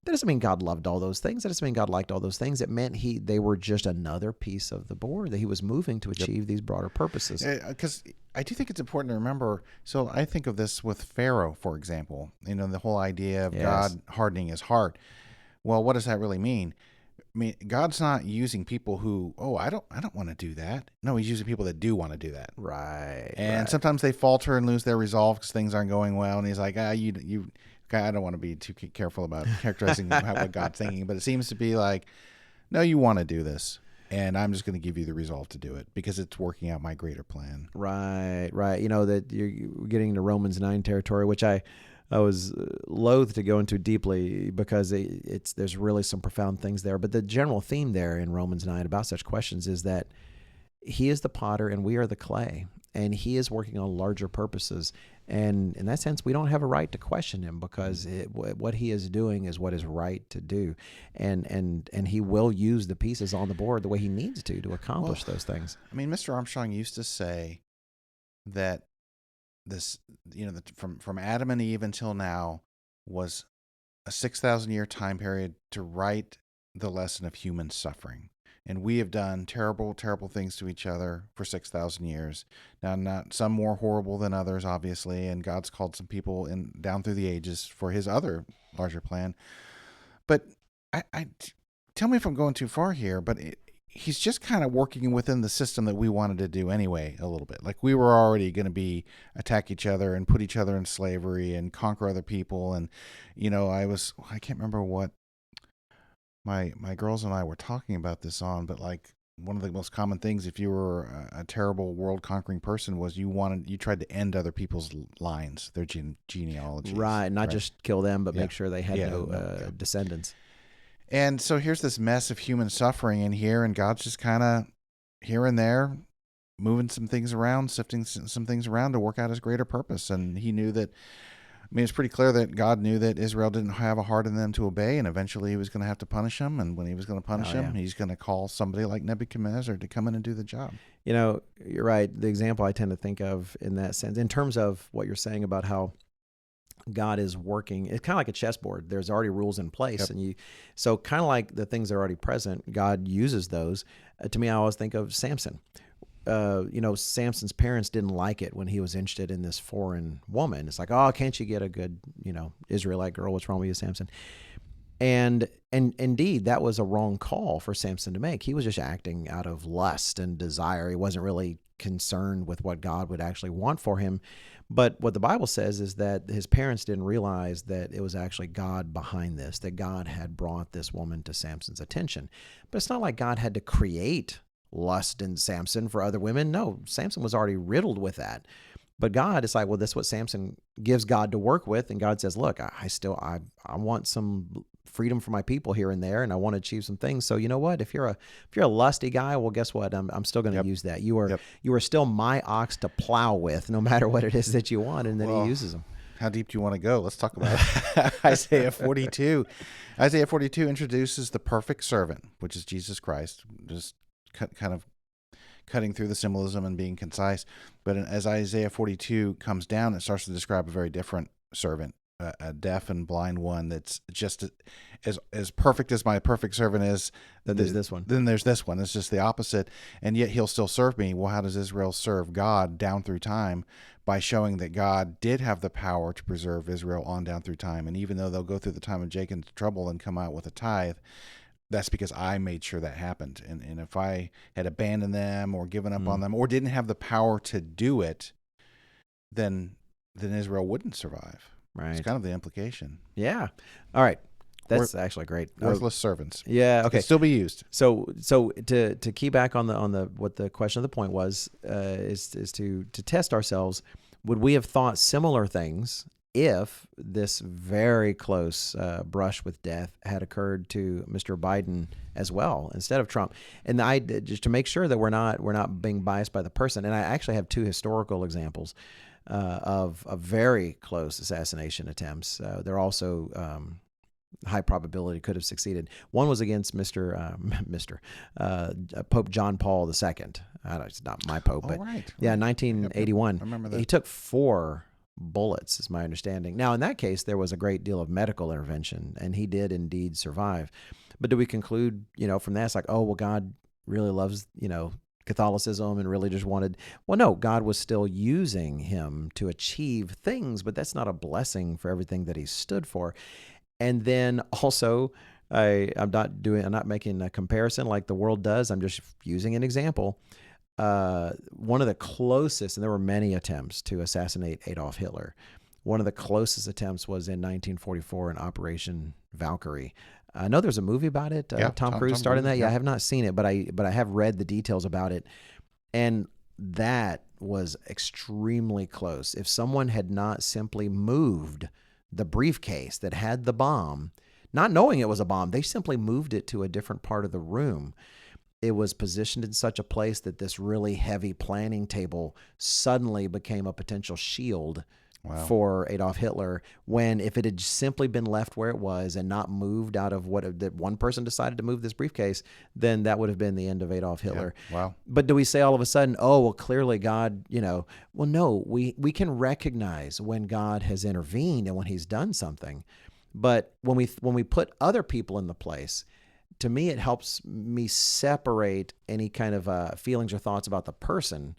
That doesn't mean God loved all those things. That doesn't mean God liked all those things. It meant they were just another piece of the board that he was moving to achieve these broader purposes. Because I do think it's important to remember. So I think of this with Pharaoh, for example. The whole idea of God hardening his heart. Well, what does that really mean? I mean, God's not using people who, I don't want to do that. No, he's using people that do want to do that. Right. And sometimes they falter and lose their resolve because things aren't going well. And he's like, you. I don't want to be too careful about characterizing what God's thinking, but it seems to be like, no, you want to do this, and I'm just going to give you the resolve to do it because it's working out my greater plan. Right. That you're getting into Romans 9 territory, which I was loath to go into deeply because there's really some profound things there. But the general theme there in Romans 9 about such questions is that he is the potter and we are the clay, and he is working on larger purposes. And in that sense, we don't have a right to question him because what he is doing is what is right to do. And he will use the pieces on the board the way he needs to accomplish those things. I mean, Mr. Armstrong used to say that this, from Adam and Eve until now was a 6,000 year time period to write the lesson of human suffering. And we have done terrible, terrible things to each other for 6,000 years. Now, not some more horrible than others, obviously, and God's called some people down through the ages for his other larger plan. But I tell me if I'm going too far here, but he's just kind of working within the system that we wanted to do anyway a little bit. Like we were already going to attack each other and put each other in slavery and conquer other people. And, I can't remember what my girls and I were talking about this on, but like one of the most common things if you were a terrible world conquering person was you tried to end other people's lines, their genealogies. Right, not just kill them, but make sure they had no descendants. And so here's this mess of human suffering in here, and God's just kind of here and there moving some things around, sifting some things around to work out his greater purpose. And he knew that, it's pretty clear that God knew that Israel didn't have a heart in them to obey, and eventually he was going to have to punish them. And when he was going to punish them, he's going to call somebody like Nebuchadnezzar to come in and do the job. You're right. The example I tend to think of in that sense, in terms of what you're saying about how God is working, it's kind of like a chessboard. There's already rules in place, and so kind of like the things that are already present, God uses those. To me, I always think of Samson. Samson's parents didn't like it when he was interested in this foreign woman. It's like, oh, can't you get a good, Israelite girl? What's wrong with you, Samson? And indeed, that was a wrong call for Samson to make. He was just acting out of lust and desire. He wasn't really concerned with what God would actually want for him. But what the Bible says is that his parents didn't realize that it was actually God behind this, that God had brought this woman to Samson's attention. But it's not like God had to create lust in Samson for other women. No, Samson was already riddled with that. But God is like, well, that's what Samson gives God to work with. And God says, look, I want some freedom for my people here and there, and I want to achieve some things. So you know what? If you're a lusty guy, well, guess what? I'm still going to use that. You are still my ox to plow with, no matter what it is that you want. And then he uses them. How deep do you want to go? Let's talk about Isaiah 42. Isaiah 42 introduces the perfect servant, which is Jesus Christ. Just kind of cutting through the symbolism and being concise. But as Isaiah 42 comes down, it starts to describe a very different servant. a deaf and blind one that's just as perfect as my perfect servant is, Then there's this one. Then there's this one. It's just the opposite, and yet he'll still serve me. Well, how does Israel serve God down through time? By showing that God did have the power to preserve Israel on down through time, and even though they'll go through the time of Jacob's trouble and come out with a tithe, that's because I made sure that happened. And if I had abandoned them or given up on them or didn't have the power to do it, then Israel wouldn't survive. Right. It's kind of the implication. Yeah. All right. That's actually great. Worthless servants. Yeah. Okay. Can still be used. So to key back on the what the question of the point was is to test ourselves. Would we have thought similar things if this very close brush with death had occurred to Mr. Biden as well instead of Trump? And I just to make sure that we're not being biased by the person. And I actually have two historical examples of very close assassination attempts. They're also high probability could have succeeded. One was against Pope John Paul II. It's not my Pope, but right. Yeah, 1981. I remember that. He took 4 bullets, is my understanding. Now, in that case, there was a great deal of medical intervention, and he did indeed survive. But do we conclude, from that, it's like, oh, well, God really loves, Catholicism and really just wanted, well, no, God was still using him to achieve things, but that's not a blessing for everything that he stood for. And then also, I'm not making a comparison like the world does. I'm just using an example. One of the closest, and there were many attempts to assassinate Adolf Hitler. One of the closest attempts was in 1944 in Operation Valkyrie. I know there's a movie about it. Tom Cruise starred in that. Yeah, I have not seen it, but I have read the details about it. And that was extremely close. If someone had not simply moved the briefcase that had the bomb, not knowing it was a bomb, they simply moved it to a different part of the room. It was positioned in such a place that this really heavy planning table suddenly became a potential shield for Adolf Hitler, when if it had simply been left where it was and not moved out of that one person decided to move this briefcase, then that would have been the end of Adolf Hitler. Yeah. Wow. But do we say all of a sudden, oh, well, clearly God, well, no, we can recognize when God has intervened and when he's done something. But when we put other people in the place, to me, it helps me separate any kind of feelings or thoughts about the person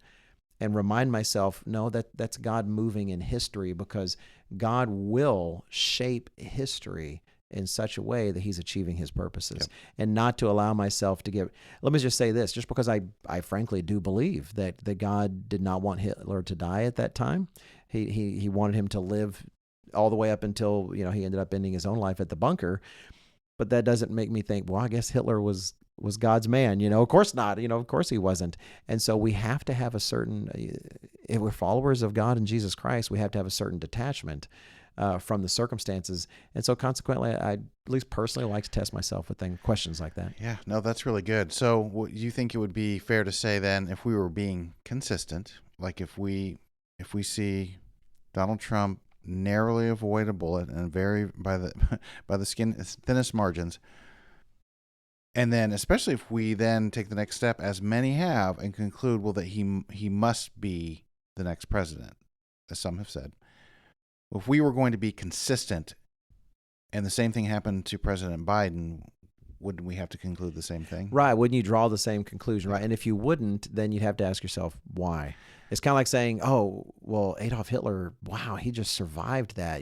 and remind myself, no, that's God moving in history, because God will shape history in such a way that he's achieving his purposes. And not to allow myself to get, let me just say this, just because I frankly do believe that God did not want Hitler to die at that time. He wanted him to live all the way up until, he ended up ending his own life at the bunker. But that doesn't make me think, well, I guess Hitler was God's man. Of course not. Of course he wasn't. And so we have to have a certain, if we're followers of God and Jesus Christ, we have to have a certain detachment from the circumstances. And so consequently, I at least personally like to test myself with questions like that. Yeah, no, that's really good. So you think it would be fair to say then, if we were being consistent, like if we see Donald Trump narrowly avoid a bullet and very by the skin thinnest margins, and then especially if we then take the next step, as many have, and conclude, well, that he must be the next president, as some have said. Well, if we were going to be consistent, and the same thing happened to President Biden, wouldn't we have to conclude the same thing? Right. Wouldn't you draw the same conclusion, right? And if you wouldn't, then you'd have to ask yourself why. It's kind of like saying, oh, well, Adolf Hitler, wow, he just survived that,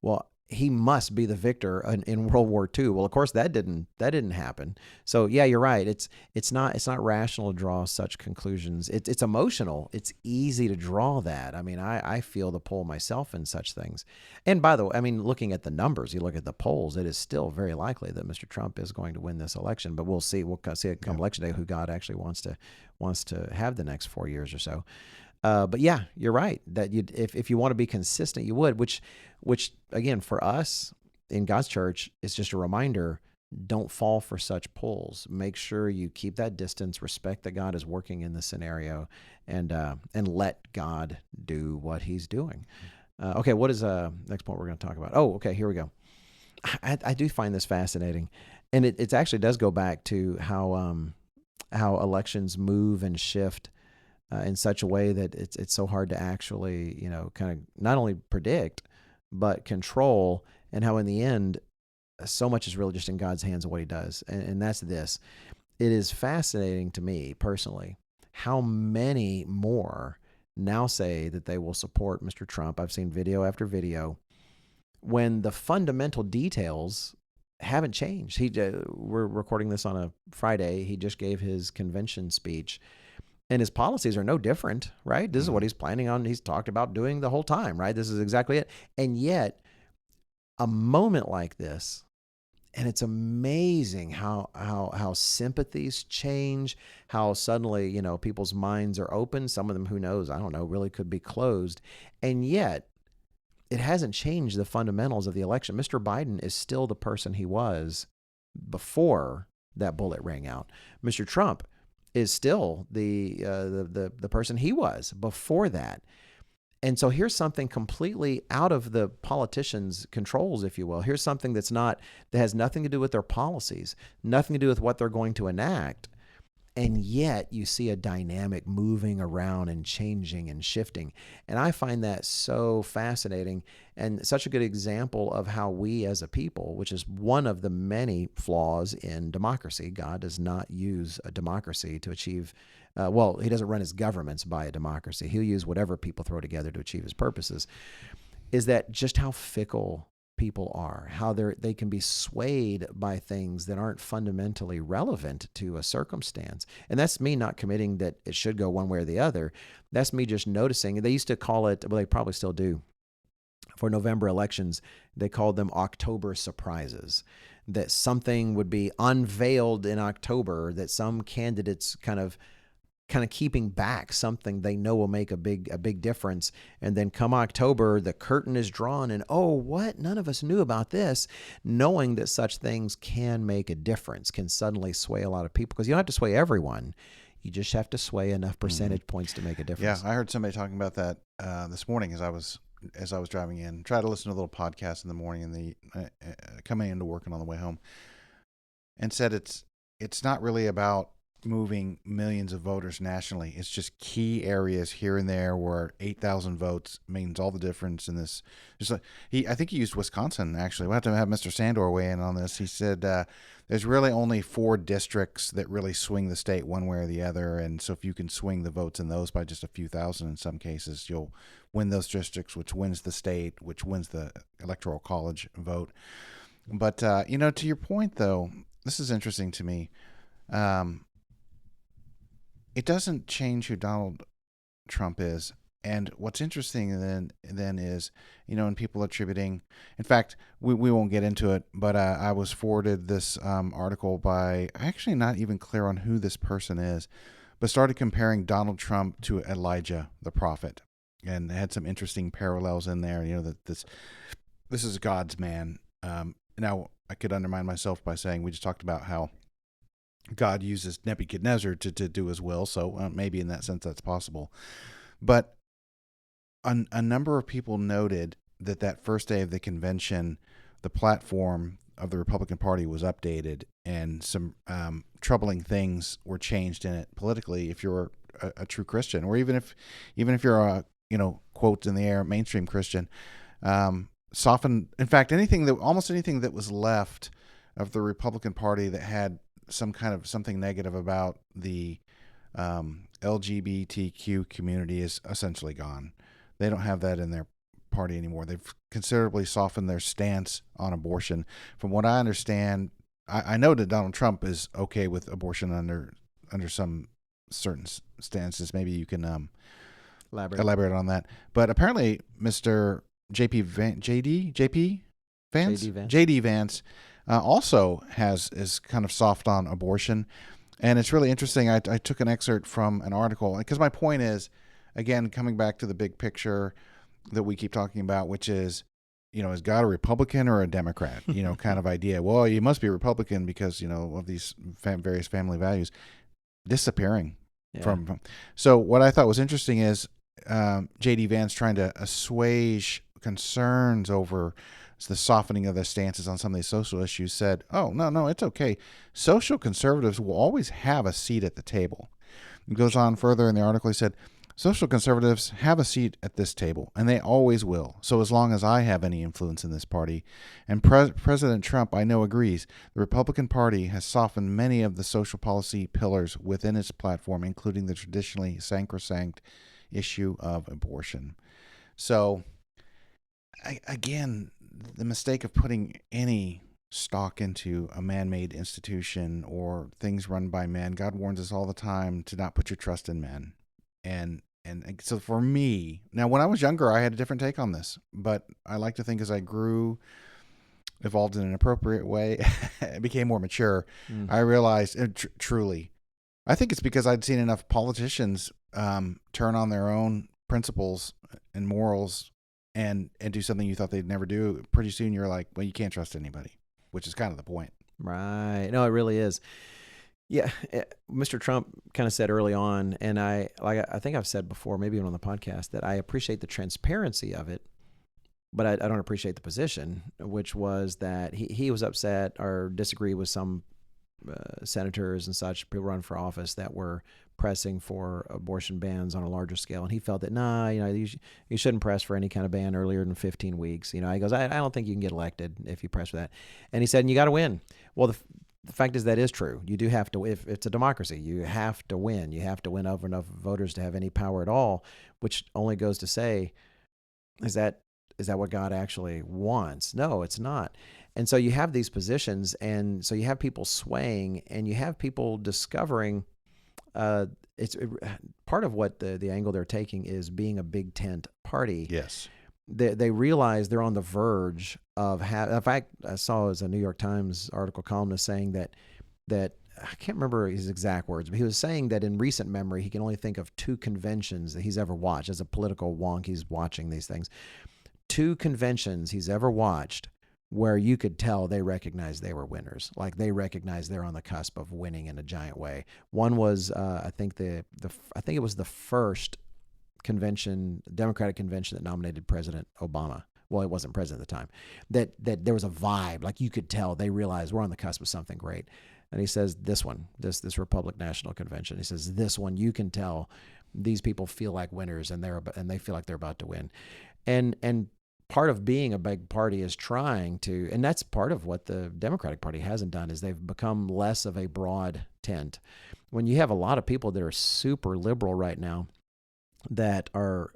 Well, he must be the victor in World War II. Well, of course, that didn't happen. So yeah, you're right. It's not rational to draw such conclusions. It's emotional. It's easy to draw that. I mean, I feel the pull myself in such things. And by the way, I mean, looking at the numbers, you look at the polls, it is still very likely that Mr. Trump is going to win this election. But we'll see. We'll see it come election day who God actually wants to have the next 4 years or so. But yeah, you're right that if you want to be consistent, you would, which again, for us in God's church, is just a reminder, don't fall for such pulls. Make sure you keep that distance, respect that God is working in the scenario, and let God do what he's doing. Okay. What is next point we're going to talk about? Oh, okay. Here we go. I do find this fascinating, and it actually does go back to how elections move and shift in such a way that it's so hard to actually, kind of not only predict, but control, and how in the end, so much is really just in God's hands of what he does. And that's this. It is fascinating to me personally how many more now say that they will support Mr. Trump. I've seen video after video when the fundamental details haven't changed. We're recording this on a Friday. He just gave his convention speech, and his policies are no different, right? This is what he's planning on. He's talked about doing the whole time, right? This is exactly it. And yet, a moment like this, and it's amazing how sympathies change, how suddenly, people's minds are open. Some of them, who knows, I don't know, really could be closed. And yet, it hasn't changed the fundamentals of the election. Mr. Biden is still the person he was before that bullet rang out. Mr. Trump is still the person he was before that. And so here's something completely out of the politicians' controls, if you will. Here's something that has nothing to do with their policies, nothing to do with what they're going to enact. And yet you see a dynamic moving around and changing and shifting. And I find that so fascinating and such a good example of how we as a people, which is one of the many flaws in democracy, God does not use a democracy to achieve, he doesn't run his governments by a democracy. He'll use whatever people throw together to achieve his purposes, is that just how fickle people are, how they can be swayed by things that aren't fundamentally relevant to a circumstance. And that's me not committing that it should go one way or the other. That's me just noticing. They used to call it, well, they probably still do, for November elections, they called them October surprises, that something would be unveiled in October, that some candidates kind of keeping back something they know will make a big difference. And then come October, the curtain is drawn and, oh, what? None of us knew about this, knowing that such things can make a difference, can suddenly sway a lot of people, because you don't have to sway everyone. You just have to sway enough percentage points to make a difference. Yeah, I heard somebody talking about that this morning as I was driving in. Try to listen to a little podcast in the morning and coming into work and on the way home, and said it's not really about moving millions of voters nationally. It's just key areas here and there where 8,000 votes means all the difference in this. Just like I think he used Wisconsin, actually. We'll have to have Mr. Sandor weigh in on this. He said there's really only 4 districts that really swing the state one way or the other. And so if you can swing the votes in those by just a few thousand in some cases, you'll win those districts, which wins the state, which wins the electoral college vote. But, to your point, though, this is interesting to me. It doesn't change who Donald Trump is. And what's interesting then is, and people attributing, in fact, we won't get into it, but I was forwarded this article by, actually not even clear on who this person is, but started comparing Donald Trump to Elijah the prophet, and had some interesting parallels in there. That this is God's man. Now, I could undermine myself by saying we just talked about how God uses Nebuchadnezzar to do his will, so maybe in that sense that's possible. But a number of people noted that first day of the convention, the platform of the Republican Party was updated, and some troubling things were changed in it politically. If you're a true Christian, or even if you're a quotes in the air mainstream Christian, soften. In fact, almost anything that was left of the Republican Party that had some kind of something negative about the LGBTQ community is essentially gone. They don't have that in their party anymore. They've considerably softened their stance on abortion. From what I understand, I know that Donald Trump is okay with abortion under some certain stances. Maybe you can elaborate on that. But apparently, Mr. JD Vance also is kind of soft on abortion. And it's really interesting. I took an excerpt from an article, because my point is, again, coming back to the big picture that we keep talking about, which is, is God a Republican or a Democrat, kind of idea. Well, you must be a Republican because, of these various family values disappearing from. So what I thought was interesting is J.D. Vance trying to assuage concerns over the softening of their stances on some of these social issues, said, oh, no, it's okay. Social conservatives will always have a seat at the table. It goes on further in the article. He said, Social conservatives have a seat at this table, and they always will. So as long as I have any influence in this party, and President Trump, I know, agrees, the Republican Party has softened many of the social policy pillars within its platform, including the traditionally sacrosanct issue of abortion. So, again, the mistake of putting any stock into a man-made institution or things run by men. God warns us all the time to not put your trust in men. And so for me, now when I was younger, I had a different take on this, but I like to think as I grew, evolved in an appropriate way, became more mature, I realized truly, I think it's because I'd seen enough politicians turn on their own principles and morals and do something you thought they'd never do. Pretty soon you're like, well, you can't trust anybody, which is kind of the point. Right. No, it really is. Yeah, Mr. Trump kind of said early on, and I think I've said before, maybe even on the podcast, that I appreciate the transparency of it, but I don't appreciate the position, which was that he was upset or disagreed with some senators and such, people running for office that were pressing for abortion bans on a larger scale, and he felt that you shouldn't press for any kind of ban earlier than 15 weeks. He goes, I don't think you can get elected if you press for that, and he said, and you got to win. Well, the fact is that is true. You do have to, if it's a democracy, you have to win. You have to win over enough voters to have any power at all, which only goes to say, is that what God actually wants? No, it's not. And so you have these positions, and so you have people swaying, and you have people discovering part of what the angle they're taking is being a big tent party. Yes. They realize they're on the verge of in fact, I saw as a New York Times article columnist saying that I can't remember his exact words, but he was saying that in recent memory, he can only think of 2 conventions that he's ever watched. As a political wonk, he's watching these things. 2 conventions he's ever watched where you could tell they recognized they were winners. Like they recognized they're on the cusp of winning in a giant way. One was, I think it was the first Democratic convention that nominated President Obama. Well, he wasn't president at the time. That there was a vibe, like you could tell they realized we're on the cusp of something great. And he says this Republican National Convention, he says this one, you can tell these people feel like winners, and they feel like they're about to win. And part of being a big party is trying to, and that's part of what the Democratic Party hasn't done, is they've become less of a broad tent. When you have a lot of people that are super liberal right now, they're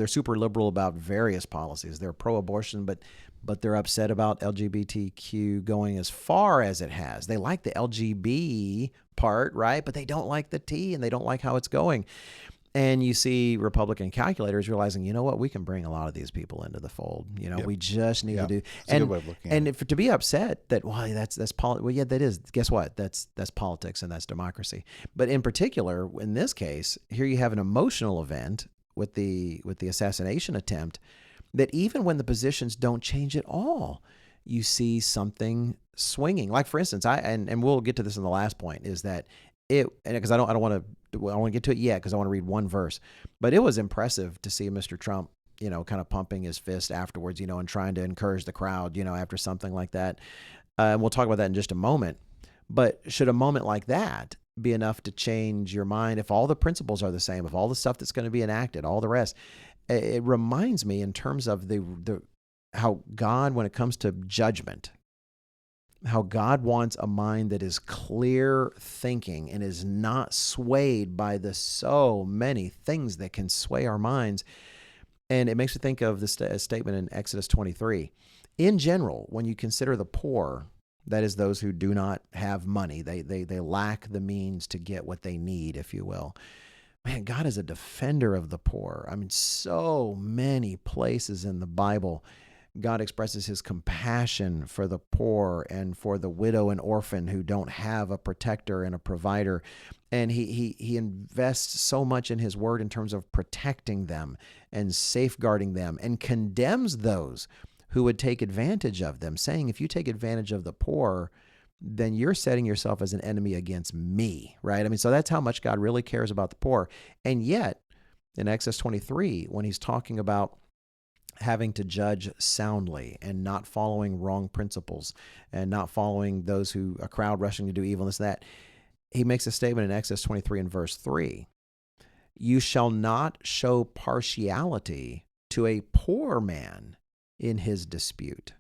super liberal about various policies. They're pro-abortion, but they're upset about LGBTQ going as far as it has. They like the LGB part, right? But they don't like the T, and they don't like how it's going. And you see Republican calculators realizing, you know what, we can bring a lot of these people into the fold. We just need to do. That's a good way of looking at it. To be upset that, well, that's politics. Well, yeah, that is. Guess what? That's politics, and that's democracy. But in particular, in this case, here you have an emotional event with the assassination attempt that even when the positions don't change at all, you see something swinging. Like for instance, and we'll get to this in the last point, is that because I don't want to get to it yet because I want to read one verse, but it was impressive to see Mr. Trump, kind of pumping his fist afterwards, and trying to encourage the crowd, after something like that. And we'll talk about that in just a moment. But should a moment like that be enough to change your mind if all the principles are the same, if all the stuff that's going to be enacted, all the rest? It reminds me in terms of how God, when it comes to judgment, how God wants a mind that is clear thinking and is not swayed by the so many things that can sway our minds. And it makes me think of this statement in Exodus 23. In general, when you consider the poor, that is those who do not have money, they lack the means to get what they need, if you will. Man, God is a defender of the poor. I mean, so many places in the Bible, God expresses his compassion for the poor and for the widow and orphan who don't have a protector and a provider. And he invests so much in his word in terms of protecting them and safeguarding them, and condemns those who would take advantage of them, saying, if you take advantage of the poor, then you're setting yourself as an enemy against me, right? I mean, so that's how much God really cares about the poor. And yet, in Exodus 23, when he's talking about having to judge soundly and not following wrong principles and not following a crowd rushing to do evil and this and that, he makes a statement in Exodus 23 and verse 3. You shall not show partiality to a poor man in his dispute.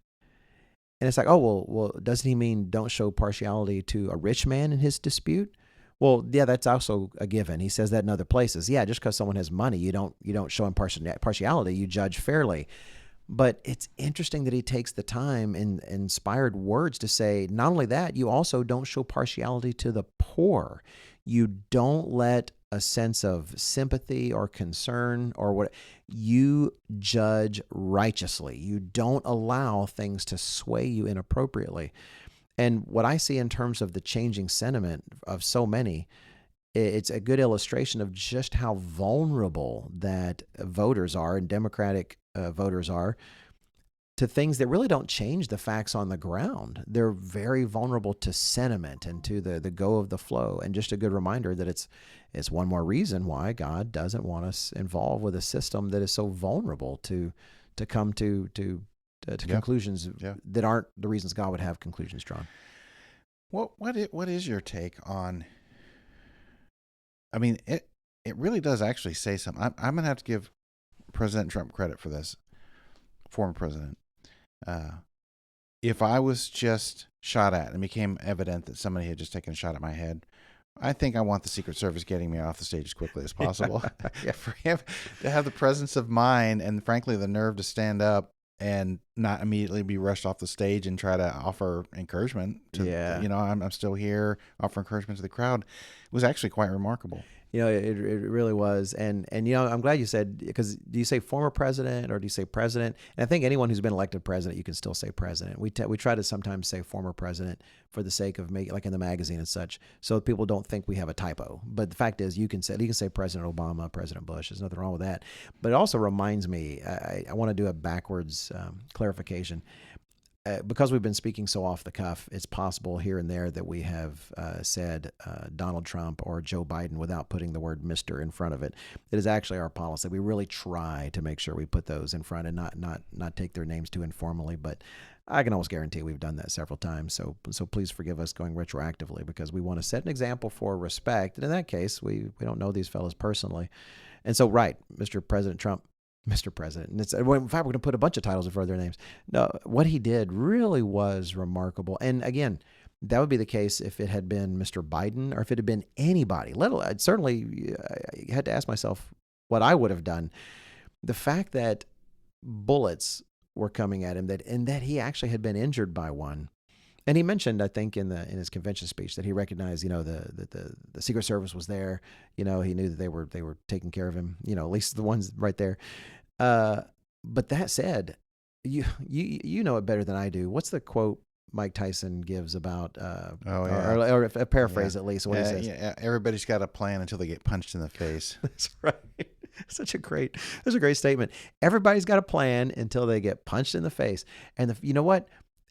And it's like, oh, well, doesn't he mean don't show partiality to a rich man in his dispute? Well, yeah, that's also a given. He says that in other places. Yeah, just because someone has money, you don't show him partiality. You judge fairly. But it's interesting that he takes the time in inspired words to say, not only that, you also don't show partiality to the poor. You don't let a sense of sympathy or concern or what, you judge righteously. You don't allow things to sway you inappropriately. And what I see in terms of the changing sentiment of so many, it's a good illustration of just how vulnerable that voters are and Democratic voters are to things that really don't change the facts on the ground. They're very vulnerable to sentiment and to the go of the flow. And just a good reminder that it's one more reason why God doesn't want us involved with a system that is so vulnerable to come to conclusions that aren't the reasons God would have conclusions drawn. What is your take on? I mean, it really does actually say something. I'm gonna have to give President Trump credit for this, former president. If I was just shot at and it became evident that somebody had just taken a shot at my head, I think I want the Secret Service getting me off the stage as quickly as possible. For him to have the presence of mind and, frankly, the nerve to stand up and not immediately be rushed off the stage and try to offer encouragement I'm still here, offer encouragement to the crowd, was actually quite remarkable. It really was. And I'm glad you said, because do you say former president or do you say president? And I think anyone who's been elected president, you can still say president. We try to sometimes say former president for the sake of making, like in the magazine and such, so people don't think we have a typo. But the fact is, you can say President Obama, President Bush. There's nothing wrong with that. But it also reminds me, I want to do a backwards clarification. Because we've been speaking so off the cuff, it's possible here and there that we have said Donald Trump or Joe Biden without putting the word Mr. in front of it. It is actually our policy. We really try to make sure we put those in front and not take their names too informally. But I can almost guarantee we've done that several times. So please forgive us going retroactively, because we want to set an example for respect. And in that case, we don't know these fellows personally. And so, right, Mr. President Trump, Mr. President. And in fact, we're going to put a bunch of titles in front of their names. No, what he did really was remarkable. And again, that would be the case if it had been Mr. Biden or if it had been anybody. Certainly, I had to ask myself what I would have done. The fact that bullets were coming at him, that he actually had been injured by one. And he mentioned, I think, in his convention speech that he recognized, the Secret Service was there. He knew that they were taking care of him. At least the ones right there. But that said, you know it better than I do. What's the quote Mike Tyson gives about? Or a paraphrase at least. What he says? Yeah, everybody's got a plan until they get punched in the face. That's right. That's a great statement. Everybody's got a plan until they get punched in the face. And you know what?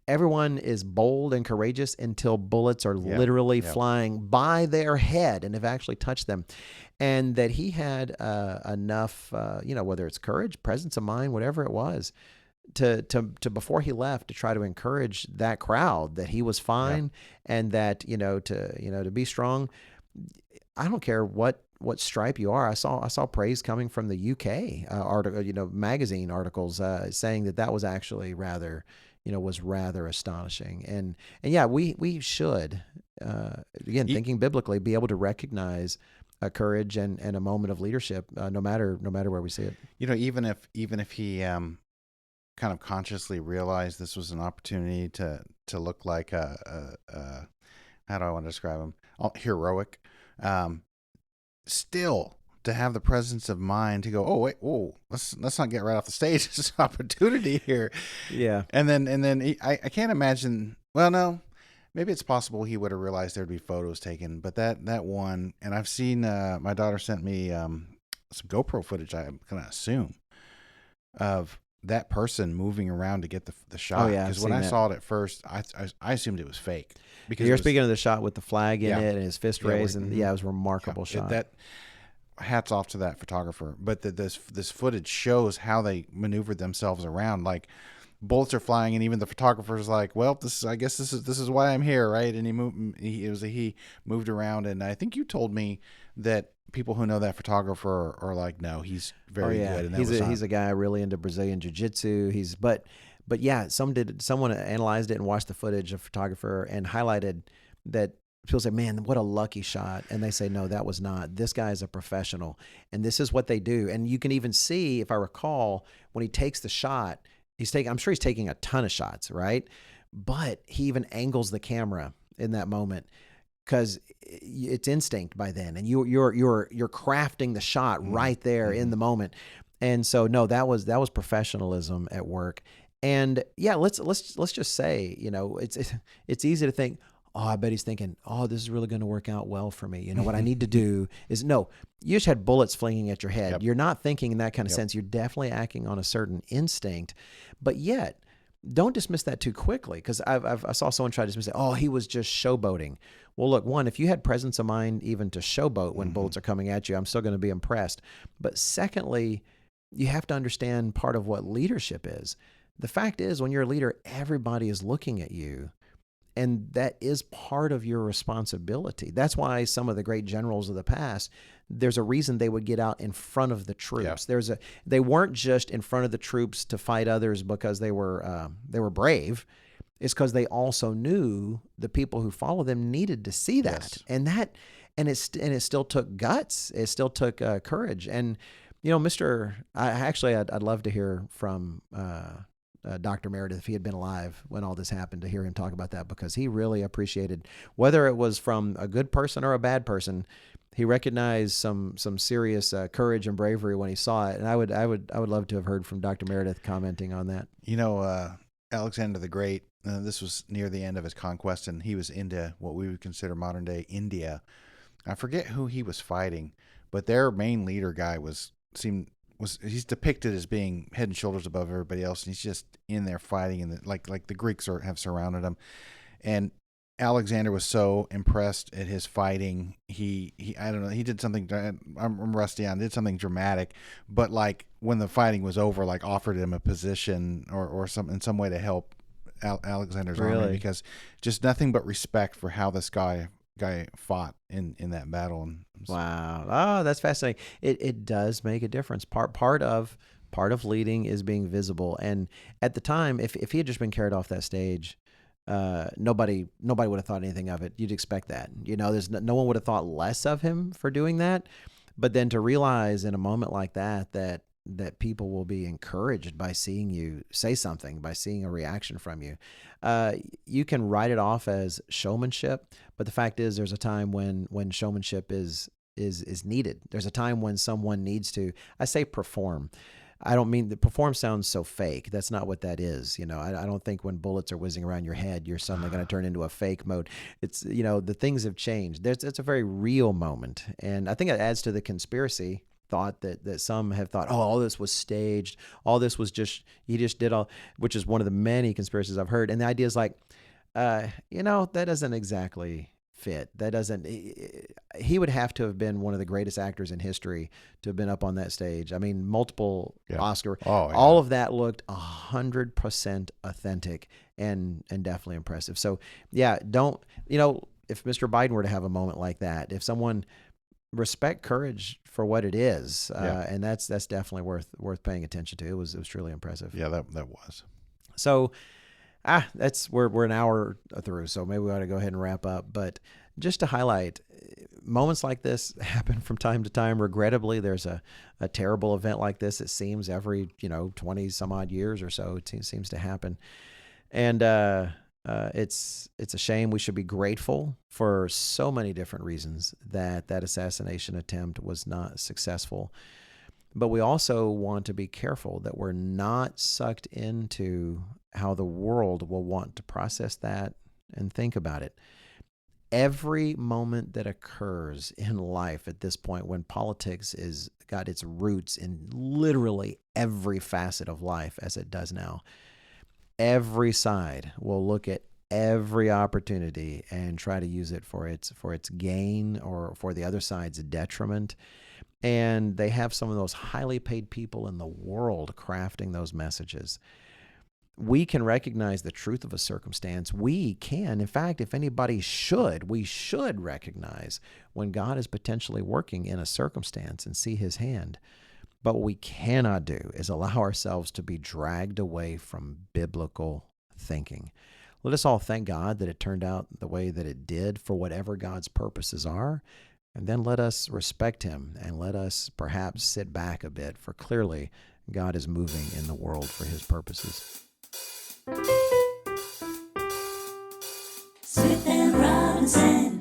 Everyone is bold and courageous until bullets are literally flying by their head and have actually touched them. And that he had enough, whether it's courage, presence of mind, whatever it was, to before he left, to try to encourage that crowd that he was fine and that to be strong. I don't care what stripe you are. I saw praise coming from the UK article, magazine articles saying that was actually rather astonishing. And yeah, we should, again, thinking biblically, be able to recognize a courage and a moment of leadership, no matter where we see it. Even if he kind of consciously realized this was an opportunity to look like a how do I want to describe him? Heroic. Still, to have the presence of mind to go, let's not get right off the stage. There's an opportunity here. Yeah. And then I can't imagine. Well, no, maybe it's possible he would have realized there'd be photos taken. But that one, and I've seen. My daughter sent me some GoPro footage. I'm gonna assume of that person moving around to get the shot. Oh yeah, because when I saw it at first, I assumed it was fake. Because you're speaking of the shot with the flag in it and his fist raised, and it was a remarkable shot. Hats off to that photographer. But this footage shows how they maneuvered themselves around. Like bullets are flying, and even the photographer's like, "Well, I guess this is why I'm here, right?" And he moved around, and I think you told me that people who know that photographer are like, "No, he's Oh very yeah, good," and that was he's a guy really into Brazilian jiu-jitsu. But yeah, someone analyzed it and watched the footage of photographer and highlighted that people say, "Man, what a lucky shot," and they say, "No, that was not. This guy is a professional, and this is what they do." And you can even see, if I recall, when he takes the shot, I'm sure he's taking a ton of shots, right? But he even angles the camera in that moment because it's instinct by then, and you're crafting the shot right there in the moment. And so no, that was professionalism at work. And yeah, let's just say, it's easy to think, oh, I bet he's thinking, oh, this is really going to work out well for me. What I need to do is no, you just had bullets flinging at your head. Yep. You're not thinking in that kind of Yep. sense. You're definitely acting on a certain instinct, but yet don't dismiss that too quickly, because I saw someone try to dismiss it. Oh, he was just showboating. Well, look, one, if you had presence of mind even to showboat when bullets are coming at you, I'm still going to be impressed. But secondly, you have to understand part of what leadership is. The fact is, when you're a leader, everybody is looking at you, and that is part of your responsibility. That's why some of the great generals of the past, there's a reason they would get out in front of the troops. Yeah. They weren't just in front of the troops to fight others because they were brave. It's because they also knew the people who follow them needed to see that, Yes. and it still took guts. It still took courage. And I'd love to hear from Dr. Meredith, if he had been alive when all this happened, to hear him talk about that, because he really appreciated, whether it was from a good person or a bad person, he recognized some serious courage and bravery when he saw it. And I would love to have heard from Dr. Meredith commenting on that. Alexander the Great, this was near the end of his conquest, and he was into what we would consider modern day India. I forget who he was fighting, but their main leader guy he's depicted as being head and shoulders above everybody else, and he's just in there fighting, and like the Greeks have surrounded him. And Alexander was so impressed at his fighting. He I don't know, he did something. I'm rusty on. Did something dramatic, but like when the fighting was over, like offered him a position or some in some way to help Alexander's army, because just nothing but respect for how this guy fought in that battle. And wow, oh, that's fascinating. It does make a difference. Part of leading is being visible. And at the time, if he had just been carried off that stage, nobody would have thought anything of it. You'd expect that. There's no one would have thought less of him for doing that. But then to realize in a moment like that people will be encouraged by seeing you say something, by seeing a reaction from you. You can write it off as showmanship, but the fact is, there's a time when showmanship is needed. There's a time when someone needs to, I say, perform. I don't mean that perform sounds so fake. That's not what that is. I don't think when bullets are whizzing around your head, you're suddenly going to turn into a fake mode. It's, the things have changed. It's a very real moment. And I think it adds to the conspiracy thought that some have thought, oh, all this was staged. All this was he just did all, which is one of the many conspiracies I've heard. And the idea is like, that doesn't exactly fit. That doesn't, he would have to have been one of the greatest actors in history to have been up on that stage. I mean, multiple Oscar, all of that looked 100% authentic and definitely impressive. So yeah, if Mr. Biden were to have a moment like that, if someone respect courage for what it is, and that's definitely worth paying attention to. It was truly impressive. Yeah, that was. So, we're an hour through, so maybe we ought to go ahead and wrap up. But just to highlight, moments like this happen from time to time. Regrettably, there's a terrible event like this. It seems every 20 some odd years or so it seems to happen, and it's a shame. We should be grateful for so many different reasons that assassination attempt was not successful. But we also want to be careful that we're not sucked into how the world will want to process that and think about it. Every moment that occurs in life at this point, when politics is got its roots in literally every facet of life as it does now, every side will look at every opportunity and try to use it for its gain or for the other side's detriment. And they have some of those highly paid people in the world crafting those messages. we can recognize the truth of a circumstance. We can, in fact, if anybody should, we should recognize when God is potentially working in a circumstance and see his hand. But what we cannot do is allow ourselves to be dragged away from biblical thinking. Let us all thank God that it turned out the way that it did for whatever God's purposes are. And then let us respect him and let us perhaps sit back a bit, for clearly God is moving in the world for his purposes. Smith and Robinson.